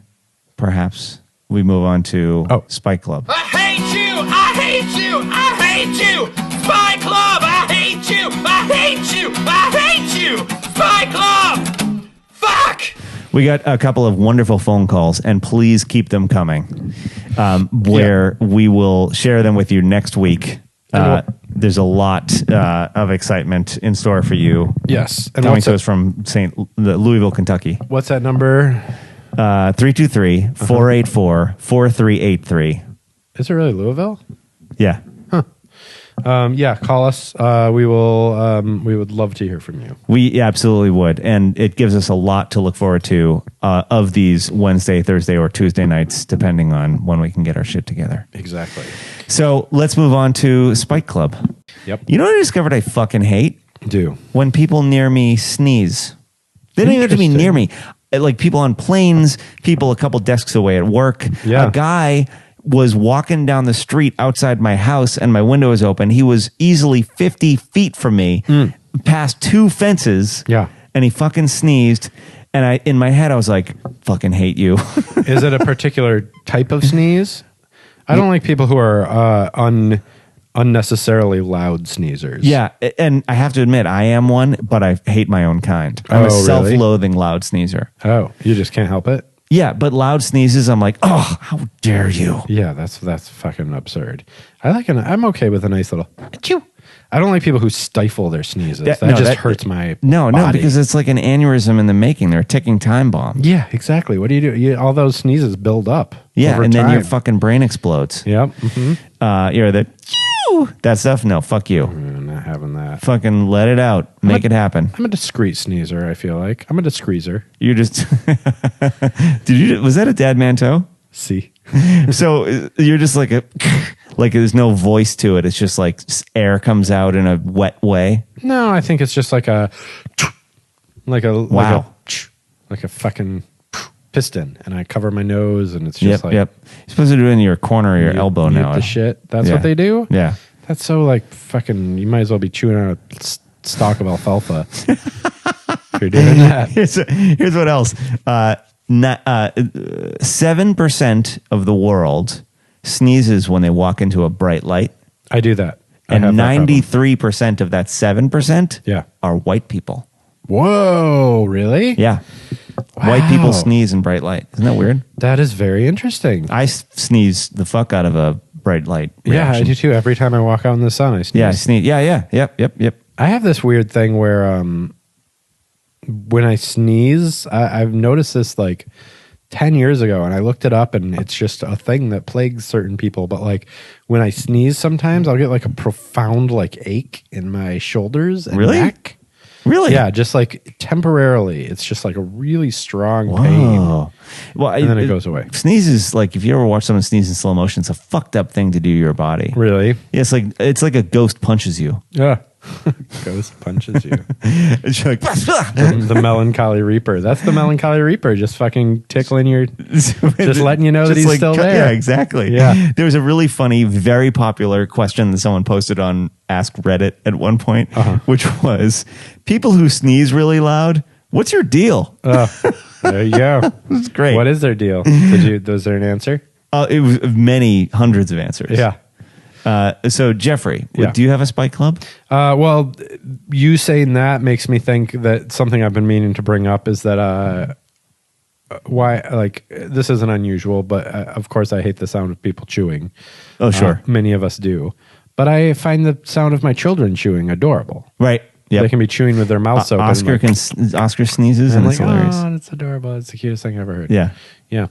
perhaps we move on to Spike Club. I hate you! I hate you! I hate you! Spy Club! I hate you! I hate you! I hate you! Spy Club! Fuck! We got a couple of wonderful phone calls, and please keep them coming, where we will share them with you next week. There's a lot of excitement in store for you. Yes. And Coming to us from Louisville, Kentucky. what's that number? 323-484-4383. Is it really Louisville? Yeah. Yeah, call us. We would love to hear from you. We absolutely would. And it gives us a lot to look forward to of these Wednesday, Thursday, or Tuesday nights, depending on when we can get our shit together. Exactly. So let's move on to Spike Club. Yep. You know what I discovered I fucking hate? Do. When people near me sneeze. They don't even have to be Interesting. near me. Like people on planes, people a couple desks away at work. Yeah. A guy was walking down the street outside my house and my window was open. He was easily 50 feet from me, past two fences. Yeah. And he fucking sneezed. And in my head, I was like, fucking hate you. Is it a particular type of sneeze? I don't like people who are unnecessarily loud sneezers. Yeah, and I have to admit, I am one, but I hate my own kind. I'm Oh, a really? self-loathing loud sneezer. Oh, you just can't help it? Yeah, but loud sneezes, I'm like, oh, how dare you? Yeah, that's fucking absurd. I'm okay with a nice little achoo. I don't like people who stifle their sneezes. That hurts my No, body. because it's like an aneurysm in the making. They're a ticking time bomb. Yeah, exactly. What do you do? All those sneezes build up. Yeah, over and then your time. fucking brain explodes. Yep. Mm-hmm. You're the that stuff. No, fuck you. I'm not having that. Fucking let it out. Make it happen. I'm a discreet sneezer, I feel like. I'm a discreezer. You're just. Was that a Dad Manteau? See? So you're just like there's no voice to it. It's just like air comes out in a wet way. No, I think it's just like a Wow. like a fucking piston, and I cover my nose, and it's just Yep. You're supposed to do it in your corner of your elbow mute now. the shit. That's Yeah. what they do. Yeah. That's so like fucking. You might as well be chewing on a stalk of alfalfa. If you're doing that. Here's what else. 7% of the world sneezes when they walk into a bright light, I do that. I and have that problem. 93% of that 7% Yeah. are white people. Whoa, really? Yeah. White people sneeze in bright light. Isn't that weird? That is very interesting. I sneeze the fuck out of a bright light Yeah, I reaction. do too. Every time I walk out in the sun, I sneeze. Yeah, I sneeze. Yeah. Yep. I have this weird thing where when I sneeze, I've noticed this like 10 years ago, and I looked it up, and it's just a thing that plagues certain people. But like when I sneeze, sometimes I'll get like a profound like ache in my shoulders and Really? neck. Really? Yeah, just like temporarily. It's just like a really strong pain. Whoa. Well, And then it goes away. Sneezes, like if you ever watch someone sneeze in slow motion, it's a fucked up thing to do to your body. Really? Yeah, it's like a ghost punches you. Yeah. Ghost punches you. It's like, The Melancholy Reaper. That's the Melancholy Reaper, just fucking tickling your. just letting you know that he's still there. Yeah, exactly. Yeah. There was a really funny, very popular question that someone posted on Ask Reddit at one point, which was, people who sneeze really loud, what's your deal? There you go. It's great. What is their deal? Was there an answer? It was many hundreds of answers. Yeah. So Jeffrey, Yeah. do you have a spike club? Well, you saying that makes me think that something I've been meaning to bring up is that why, like, this isn't unusual, but of course I hate the sound of people chewing. Oh, sure. Many of us do. But I find the sound of my children chewing adorable. Right. They Yep. can be chewing with their mouths open. Oscar sneezes and I'm it's like, hilarious. oh, it's adorable. It's the cutest thing I've ever heard. Yeah. Yeah.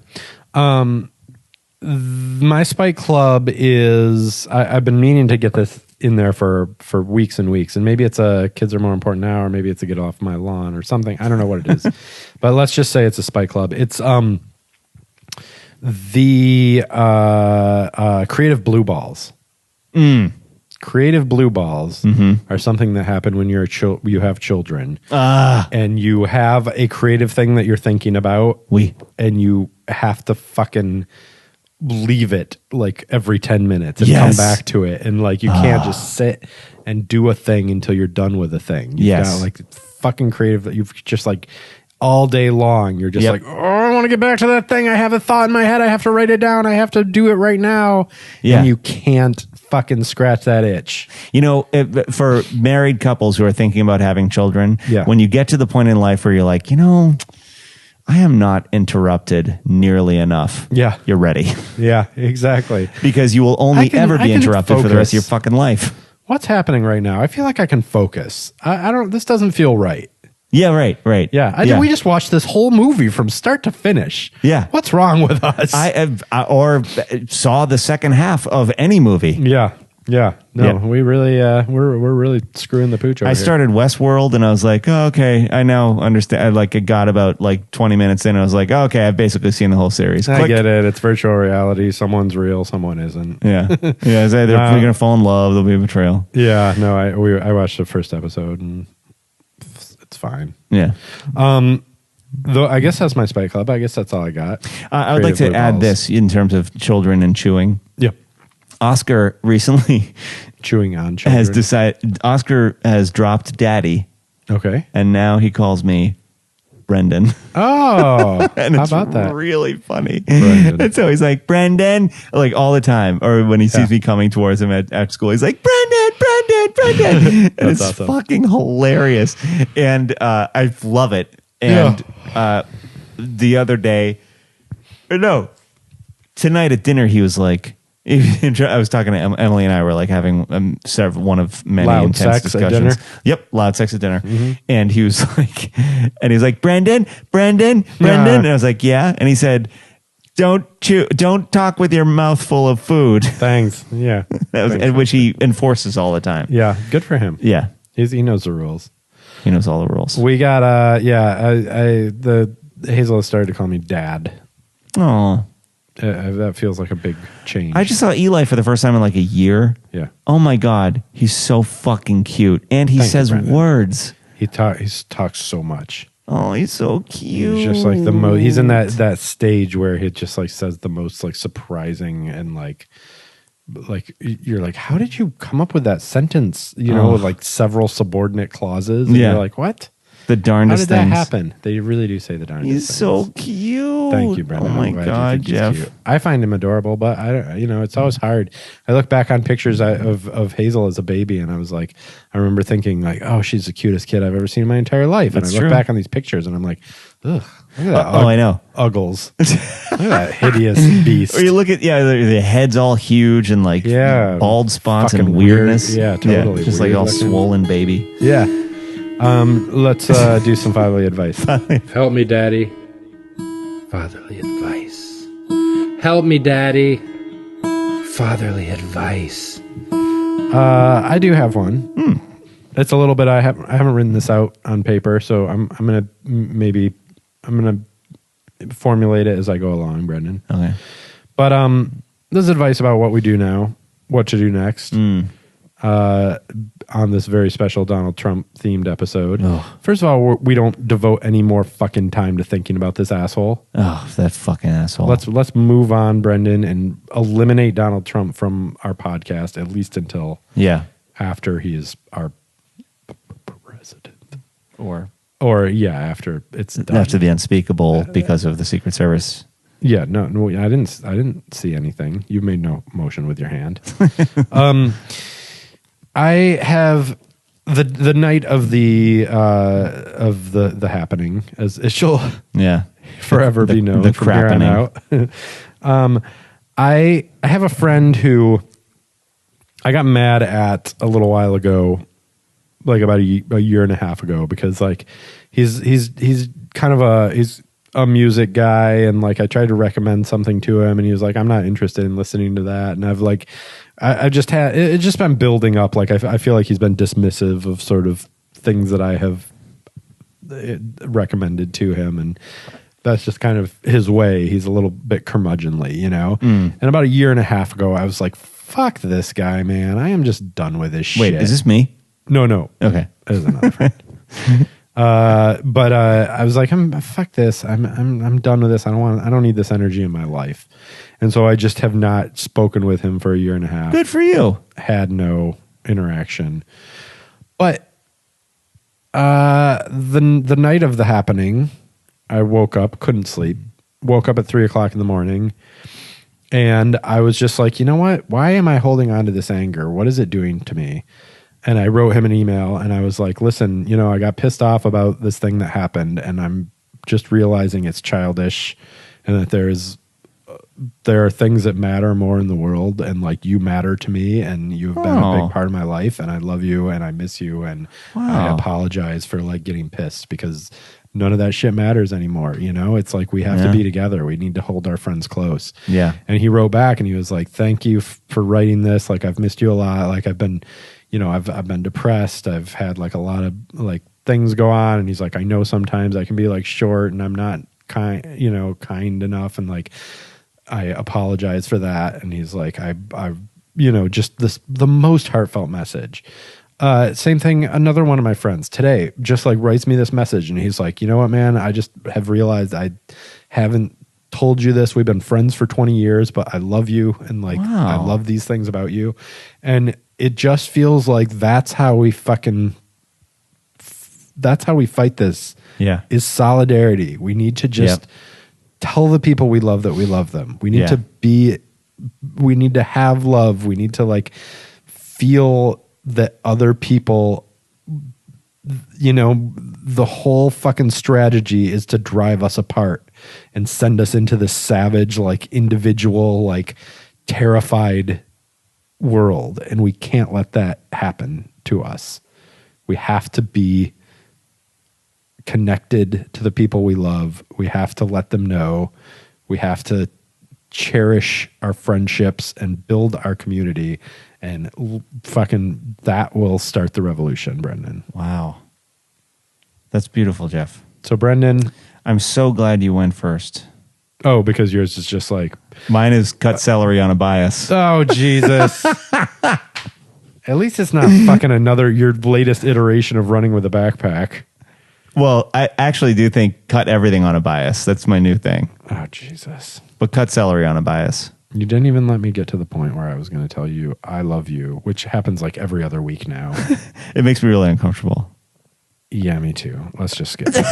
My spike club is I've been meaning to get this in there for weeks and weeks, and maybe it's kids are more important now, or maybe it's a get off my lawn or something. I don't know what it is, but let's just say it's a spike club. It's the creative blue balls. Creative blue balls are something that happen when you have children, and you have a creative thing that you're thinking about, and you have to fucking leave it like every 10 minutes and come back to it, and like you can't just sit and do a thing until you're done with a thing. You've got like fucking creative that you've just like all day long you're just like, oh, I want to get back to that thing. I have a thought in my head. I have to write it down. I have to do it right now. And you can't fucking scratch that itch. You know, for married couples who are thinking about having children, when you get to the point in life where you're like, you know, I am not interrupted nearly enough. Yeah. You're ready. Yeah, exactly. Because you will only ever be interrupted for the rest of your fucking life. What's happening right now? I feel like I can focus. I don't, this doesn't feel right. Yeah, right. Yeah. We just watched this whole movie from start to finish. Yeah. What's wrong with us? Or saw the second half of any movie. Yeah. No, we really, we're really screwing the pooch over I here. started Westworld and I was like, oh, okay, I now understand. I got about like 20 minutes in and I was like, oh, okay, I've basically seen the whole series. I Click. get it. It's virtual reality. Someone's real. Someone isn't. Yeah. It's either we're going to fall in love, there'll be a betrayal. Yeah. No, I watched the first episode and it's fine. Yeah. Though I guess that's my spike club. I guess that's all I got. I would like to Creative add balls. this in terms of children and chewing. Yep. Oscar recently Chewing on children. Oscar has dropped daddy Okay. and now he calls me Brendan. Oh, And how it's about that? really funny. Brendan. And so he's like, Brendan, like all the time. Or when he sees me coming towards him at school, he's like, Brendan. And it's awesome. fucking hilarious. And I love it. And the other day, or no, tonight at dinner, he was like, I was talking to Emily and I were like having one of many Loud intense sex at discussions. dinner? Yep, loud sex at dinner. And he was like, Brendan. And I was like, yeah. And he said, don't talk with your mouth full of food. Thanks. Yeah. Which he enforces all the time. Yeah. Good for him. Yeah. He knows the rules. He knows all the rules. We got the Hazel has started to call me Dad. Oh, That feels like a big change. I just saw Eli for the first time in like a year. Yeah. Oh my God, he's so fucking cute, and he Thank you, says Brendan. words. He talks so much. Oh, he's so cute. He's just like the most. He's in that stage where he just like says the most like surprising and like like you're like, how did you come up with that sentence? You know, with like several subordinate clauses. And Yeah. you're like, what? The How darndest did that things. happen? They really do say the darndest He's things. so cute. Thank you, Brendan. Oh my I'm glad you God, think he's Jeff. cute. I find him adorable, but it's always hard. I look back on pictures of Hazel as a baby, and I was like, I remember thinking like, oh, she's the cutest kid I've ever seen in my entire life. That's and I look true. back on these pictures, and I'm like, ugh, look at that. I know. Uggles. Look at that hideous beast. Or you look at the head's all huge and like Yeah. bald spots and Fucking weirdness. weird. Yeah, totally just like weird all looking. swollen baby. Yeah. Let's do some fatherly advice. Help me, Daddy. Fatherly advice. Help me, Daddy. Fatherly advice. I do have one. It's a little bit. I haven't written this out on paper, so I'm gonna formulate it as I go along, Brendan. Okay. But this is advice about what we do now, what to do next. On this very special Donald Trump themed episode. First of all, we don't devote any more fucking time to thinking about this asshole. Oh, that fucking asshole. Let's move on, Brendan, and eliminate Donald Trump from our podcast, at least until after he is our president. Or after it's done. after the unspeakable because of the Secret Service. Yeah, no, I didn't see anything. You made no motion with your hand. I have the night of the happening, as it shall forever be known the from here on out. I have a friend who I got mad at a little while ago, like about a year and a half ago, because like he's kind of he's a music guy, and like I tried to recommend something to him, and he was like, I'm not interested in listening to that. And I've like I've just had it's just been building up. Like I feel like he's been dismissive of sort of things that I have recommended to him, and that's just kind of his way. He's a little bit curmudgeonly, you know. And about a year and a half ago, I was like, fuck this guy, man. I am just done with this shit. Wait, is this me? No. Okay. It was another friend. But I was like, fuck this. I'm done with this. I don't need this energy in my life. And so I just have not spoken with him for a year and a half. Good for you. Had no interaction. But the night of the happening, I woke up, couldn't sleep. Woke up at 3:00 in the morning, and I was just like, you know what? Why am I holding on to this anger? What is it doing to me? And I wrote him an email, and I was like, listen, you know, I got pissed off about this thing that happened, and I'm just realizing it's childish, and that there are things that matter more in the world, and like you matter to me, and you've been a big part of my life, and I love you, and I miss you, and I apologize for like getting pissed, because none of that shit matters anymore. You know, it's like we have to be together. We need to hold our friends close. Yeah. And he wrote back, and he was like, thank you for writing this. Like, I've missed you a lot. Like, I've been depressed. I've had like a lot of like things go on. And he's like, I know sometimes I can be like short, and I'm not kind enough. And like, I apologize for that. And he's like, I just the most heartfelt message. Same thing. Another one of my friends today just like writes me this message, and he's like, you know what, man, I just have realized I haven't told you this. We've been friends for 20 years, but I love you. And like, I love these things about you. And it just feels like that's how we fight this. Yeah. Is solidarity. We need to just tell the people we love that we love them. We need we need to have love. We need to like feel that other people, you know, the whole fucking strategy is to drive us apart and send us into this savage, like individual, like terrified world. And we can't let that happen to us. We have to be connected to the people we love. We have to let them know. We have to cherish our friendships and build our community, and fucking that will start the revolution, Brendan. Wow. That's beautiful, Jeff. So Brendan, I'm so glad you went first. oh, because yours is just like, Mine is cut celery on a bias. oh Jesus. At least it's not fucking your latest iteration of running with a backpack. Well, I actually do think cut everything on a bias. That's my new thing. Oh Jesus. But cut celery on a bias. You didn't even let me get to the point where I was going to tell you I love you, which happens like every other week now. It makes me really uncomfortable. Yeah, me too. Let's just skip this.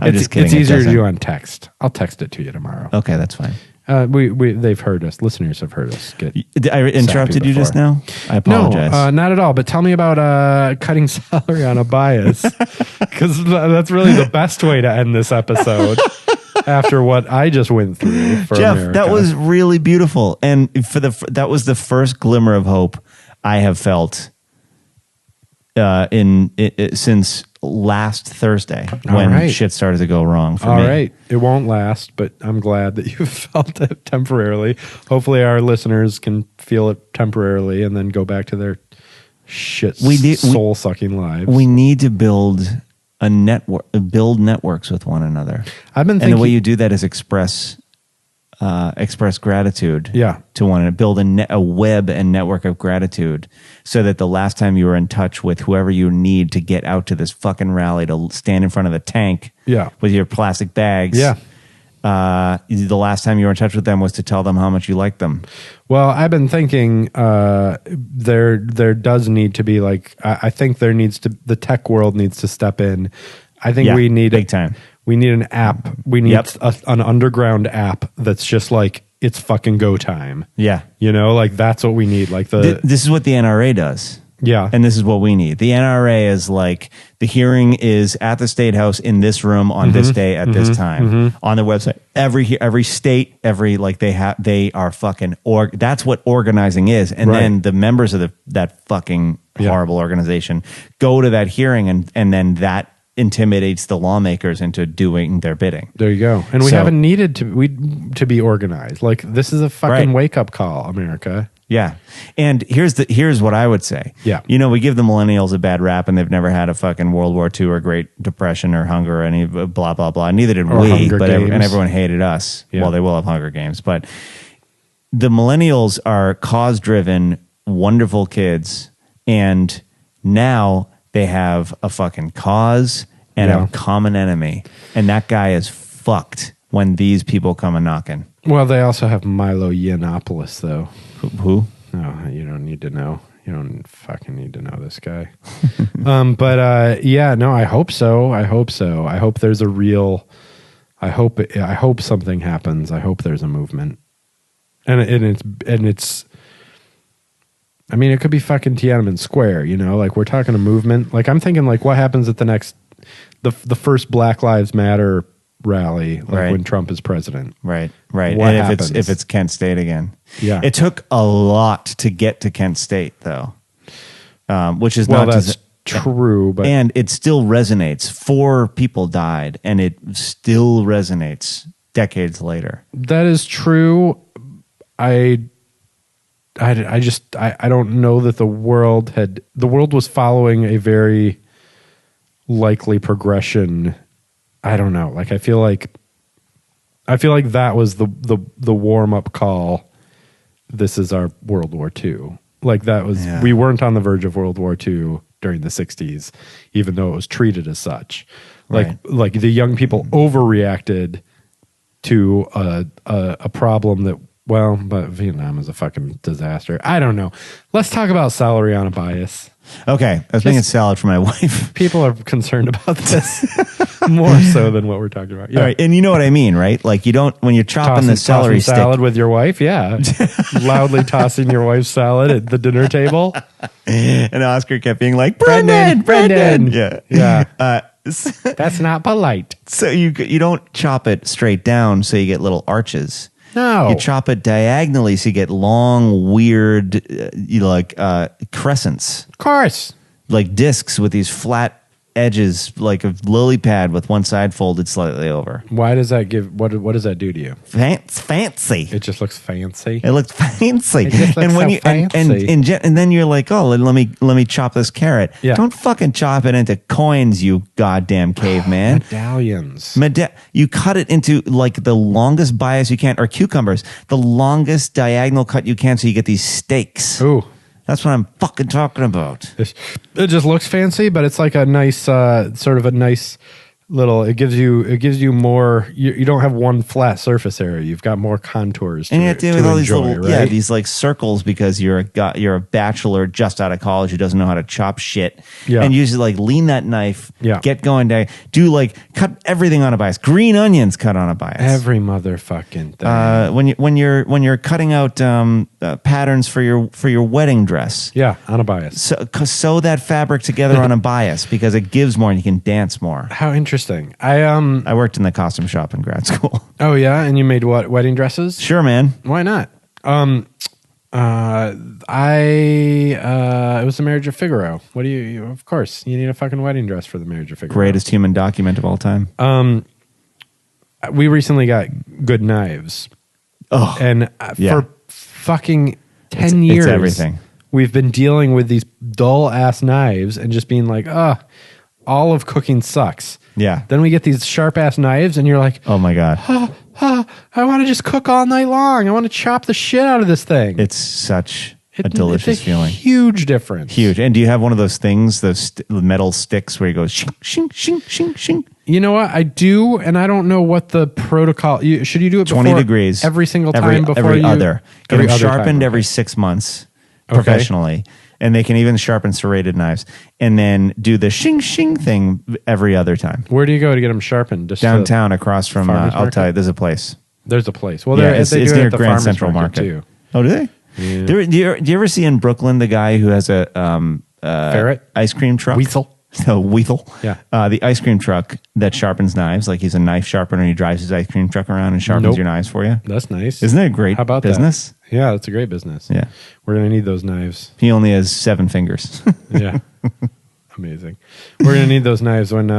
I'm just kidding. It's It easier to doesn't. do on text. I'll text it to you tomorrow. Okay, that's fine. They've heard us. Listeners have heard us. Get Did I interrupted you just before. now? I apologize. No, not at all. But tell me about cutting salary on a bias, because that's really the best way to end this episode. After what I just went through for Jeff, America. that was really beautiful, and that was the first glimmer of hope I have felt since last Thursday when right. shit started to go wrong for all me. right. It won't last, but I'm glad that you felt it temporarily. Hopefully, our listeners can feel it temporarily and then go back to their soul sucking lives. We need to build networks with one another. I've been and thinking the way you do that is express gratitude. Yeah. To one another. Build a web and network of gratitude, so that the last time you were in touch with whoever you need to get out to this fucking rally to stand in front of the tank. Yeah. With your plastic bags. Yeah. The last time you were in touch with them was to tell them how much you liked them. Well, I've been thinking there does need to be I think the tech world needs to step in. I think we need big time. We need an app. We need an underground app that's just like it's fucking go time. Yeah. That's what we need. This is what the NRA does. Yeah. And this is what we need. The NRA is like, the hearing is at the State House in this room on this day at this time on their website. Every state, they are fucking, that's what organizing is. And then the members of that fucking horrible organization go to that hearing and then that intimidates the lawmakers into doing their bidding. There you go. And we haven't needed to be organized. This is a fucking wake up call, America. Yeah. And here's what I would say. Yeah. We give the millennials a bad rap and they've never had a fucking World War II or Great Depression or hunger or any blah, blah, blah. Neither did or we, and everyone hated us. Yeah. Well, they will have Hunger Games. But the millennials are cause-driven, wonderful kids. And now they have a fucking cause and a common enemy. And that guy is fucked when these people come a knocking. Well, they also have Milo Yiannopoulos, though. Who? No, you don't need to know. You don't fucking need to know this guy. I hope so. I hope there's a real. I hope something happens. I hope there's a movement, and it's. I mean, it could be fucking Tiananmen Square. We're talking a movement. I'm thinking, what happens at the first Black Lives Matter rally, when Trump is president. Right. What and happens? if it's Kent State again. Yeah. It took a lot to get to Kent State, though, which is not that's true, but and it still resonates. 4 people died, and it still resonates decades later. that is true. I don't know that the world was following a very likely progression. I don't know. I feel like that was the warm up call. This is our World War II. We weren't on the verge of World War II during the 60s, even though it was treated as such. Like the young people overreacted to a problem that, but Vietnam is a fucking disaster. I don't know. Let's talk about salary on a bias. Okay, I was making salad for my wife. People are concerned about this more so than what we're talking about. Yeah. All right, and you know what I mean, right? You don't, when you're chopping the celery stick. salad with your wife, yeah. Loudly tossing your wife's salad at the dinner table. And Oscar kept being like, Brendan. Yeah. That's not polite. So you don't chop it straight down so you get little arches. No. You chop it diagonally so you get long, weird, crescents. Of course. Like discs with these flat edges, like a lily pad with one side folded slightly over. Why does that what does that do to you? Fancy. It just looks fancy. It looks fancy. It just looks fancy. And then you're like, oh, let me chop this carrot. Yeah. Don't fucking chop it into coins, you goddamn caveman. Medallions. You cut it into the longest bias you can, or cucumbers, the longest diagonal cut you can, so you get these steaks. Ooh. That's what I'm fucking talking about. It just looks fancy, but it's like a nice, sort of a nice It gives you more. You don't have one flat surface area. You've got more contours. And you have to deal with all these enjoy, little, right? these like circles because you're a bachelor just out of college who doesn't know how to chop shit. Yeah. And usually like lean that knife, Yeah. get going, do like cut everything on a bias. Green onions cut on a bias. Every motherfucking thing. When you're cutting out patterns for your wedding dress, Yeah, on a bias. sew that fabric together on a bias because it gives more and you can dance more. How interesting. I worked in the costume shop in grad school. Oh yeah, and you made what, wedding dresses? Sure, man. Why not? It was the Marriage of Figaro. What do you? Of course, you need a fucking wedding dress for the Marriage of Figaro. Greatest human document of all time. We recently got good knives, Oh, and yeah. for fucking 10 It's years, everything. we've been dealing with these dull ass knives and just being like, all of cooking sucks. Yeah. Then we get these sharp ass knives, and you're like, Oh my God. I want to just cook all night long. I want to chop the shit out of this thing. It's such a delicious it's a feeling. Huge difference. Huge. And do you have one of those things, those metal sticks where you go shing, shing, shing, shing, shing? You know what? I do, and I don't know what the protocol. Should you do it 20 before degrees. every single time before every you? other. Get Every them other sharpened time, every okay. 6 months Okay. professionally. And they can even sharpen serrated knives. And then do the shing, shing thing every other time. Where do you go to get them sharpened? Just Downtown across from, Farmers I'll tell you, market? there's a place. There's a place. Well, Yeah, they it's do it near at the Grand Farmers Central Market. too. Oh, do they? Yeah. Do you ever see in Brooklyn the guy who has a Ferret? ice cream truck? Weasel? No, Weasel. Yeah. The ice cream truck that sharpens knives. Like he's a knife sharpener and he drives his ice cream truck around and sharpens Nope. your knives for you. That's nice. Isn't that a great How about business? that? Yeah, that's a great business. Yeah. We're gonna need those knives. He only has 7 fingers. Yeah, amazing. We're gonna need those knives when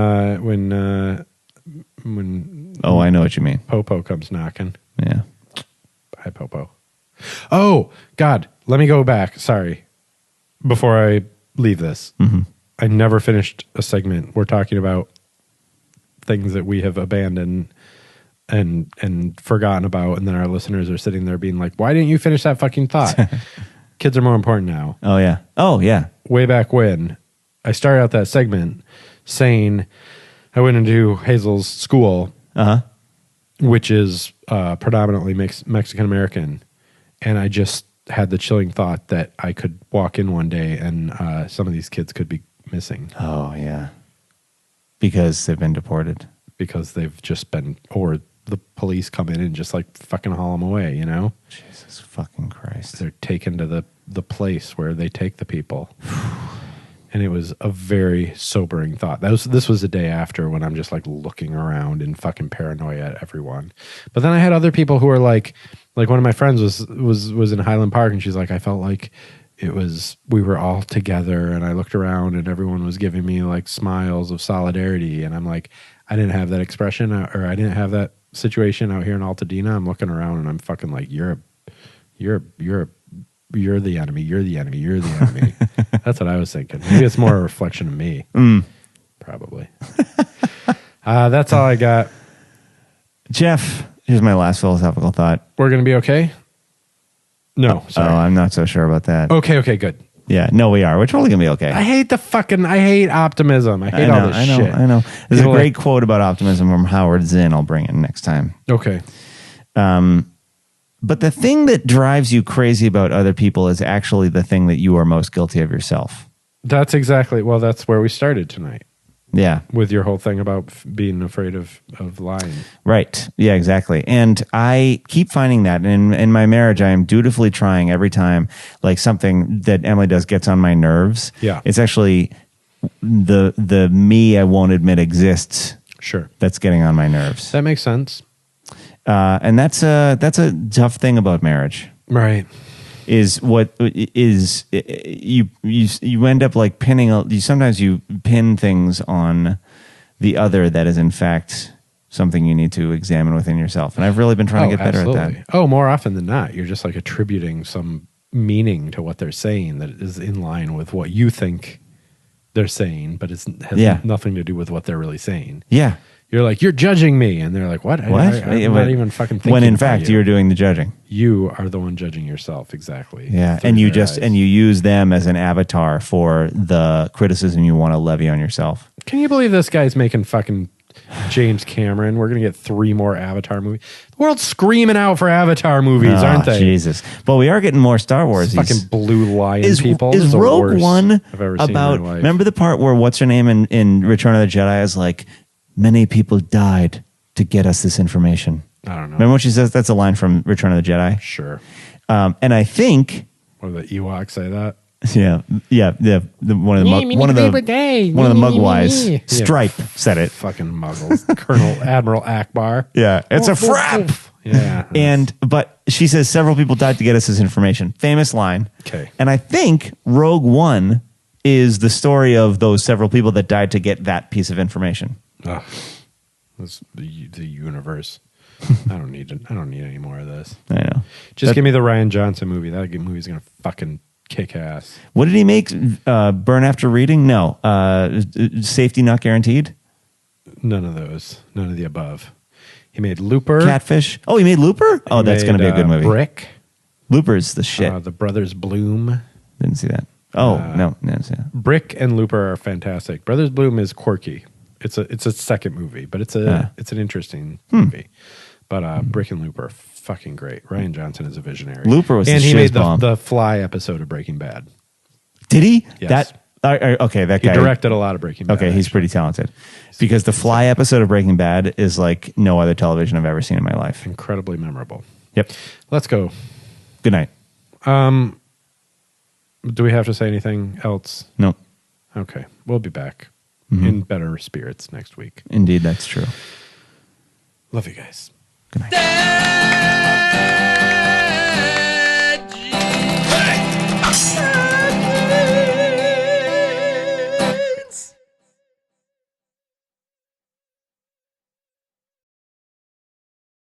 Oh, I know what you mean. Popo comes knocking. Yeah. Hi, Popo. Oh God, let me go back. Sorry, before I leave this, I never finished a segment. We're talking about things that we have abandoned and forgotten about, and then our listeners are sitting there being like, "Why didn't you finish that fucking thought?" Kids are more important now. Oh, yeah. Oh, yeah. Way back when, I started out that segment saying I went into Hazel's school, Uh-huh. which is predominantly Mexican American, and I just had the chilling thought that I could walk in one day and some of these kids could be missing Oh, yeah. Because they've been deported. because they've just been, or the police come in and just like fucking haul them away, you know? Jesus fucking Christ. They're taken to the place where they take the people. And it was a very sobering thought. This was the day after when I'm just like looking around in fucking paranoia at everyone. But then I had other people who were like one of my friends was in Highland Park, and she's like, I felt like we were all together, and I looked around and everyone was giving me like smiles of solidarity, and I'm like, I didn't have that expression, or I didn't have that situation out here in Altadena. I'm looking around and I'm fucking like, you're the enemy. You're the enemy. You're the enemy. That's what I was thinking. Maybe it's more a reflection of me. Probably. That's all I got. Jeff, here's my last philosophical thought. We're going to be okay? No, Oh, sorry. I'm not so sure about that. Okay, good. Yeah, no, we are. We're totally going to be okay. I hate optimism. I hate all this shit. I know. There's People a great quote about optimism from Howard Zinn I'll bring in next time. Okay. But the thing that drives you crazy about other people is actually the thing that you are most guilty of yourself. That's where we started tonight Yeah. with your whole thing about being afraid of lying. Right. Yeah, exactly. And I keep finding that in my marriage, I am dutifully trying every time, like something that Emily does gets on my nerves. Yeah. It's actually the me I won't admit exists Sure. that's getting on my nerves. That makes sense. And that's a tough thing about marriage. Right. Is you end up like sometimes you pin things on the other that is in fact something you need to examine within yourself. And I've really been trying to get better at that. Oh, more often than not, you're just like attributing some meaning to what they're saying that is in line with what you think they're saying, but has nothing to do with what they're really saying. Yeah. You're like, you're judging me. And they're like, what? I'm not even fucking thinking. When in about fact you. you're doing the judging. You are the one judging yourself. Exactly. Yeah. Through And you their eyes. you use them as an avatar for the criticism you want to levy on yourself. Can you believe this guy's making fucking James Cameron. We're going to get 3 more Avatar movies. The world's screaming out for Avatar movies, aren't they? Jesus. But we are getting more Star Wars. Fucking blue lion Is people. is the Rogue worst One I've ever seen about? in my life. Remember the part where what's her name in Return of the Jedi is like, many people died to get us this information. I don't know. Remember what she says? That's a line from Return of the Jedi. Sure. And I think, Or the Ewoks say that. yeah, one of the Mugwais, Yeah. Stripe said it. Fucking muggles. Colonel Admiral Akbar. Yeah, it's a frap. Yeah. But she says several people died to get us this information. Famous line. Okay. And I think Rogue One is the story of those several people that died to get that piece of information. Ugh. That's the universe. I don't need any more of this. I know. Just give me the Rian Johnson movie. That movie's gonna fucking kick ass. What did he make? Burn After Reading? No. Safety Not Guaranteed? None of those. None of the above. He made Looper. Catfish? Oh, he made Looper? Oh, He that's going to made, be a good movie. Brick. Looper's the shit. The Brothers Bloom. Didn't see that. Oh, no. Didn't see that. Brick and Looper are fantastic. Brothers Bloom is quirky. It's a second movie, but it's an interesting movie. But Brick and Looper are fucking great. Rian Johnson is a visionary. Looper was and the he made shiz bomb. the Fly episode of Breaking Bad. Did he? Yes. Okay, that He guy. directed a lot of Breaking Bad. Okay, he's pretty talented. Because the Fly episode of Breaking Bad is like no other television I've ever seen in my life. incredibly memorable. Yep. Let's go. Good night. Do we have to say anything else? No, Okay, we'll be back in better spirits next week. indeed, that's true. Love you guys. Good night.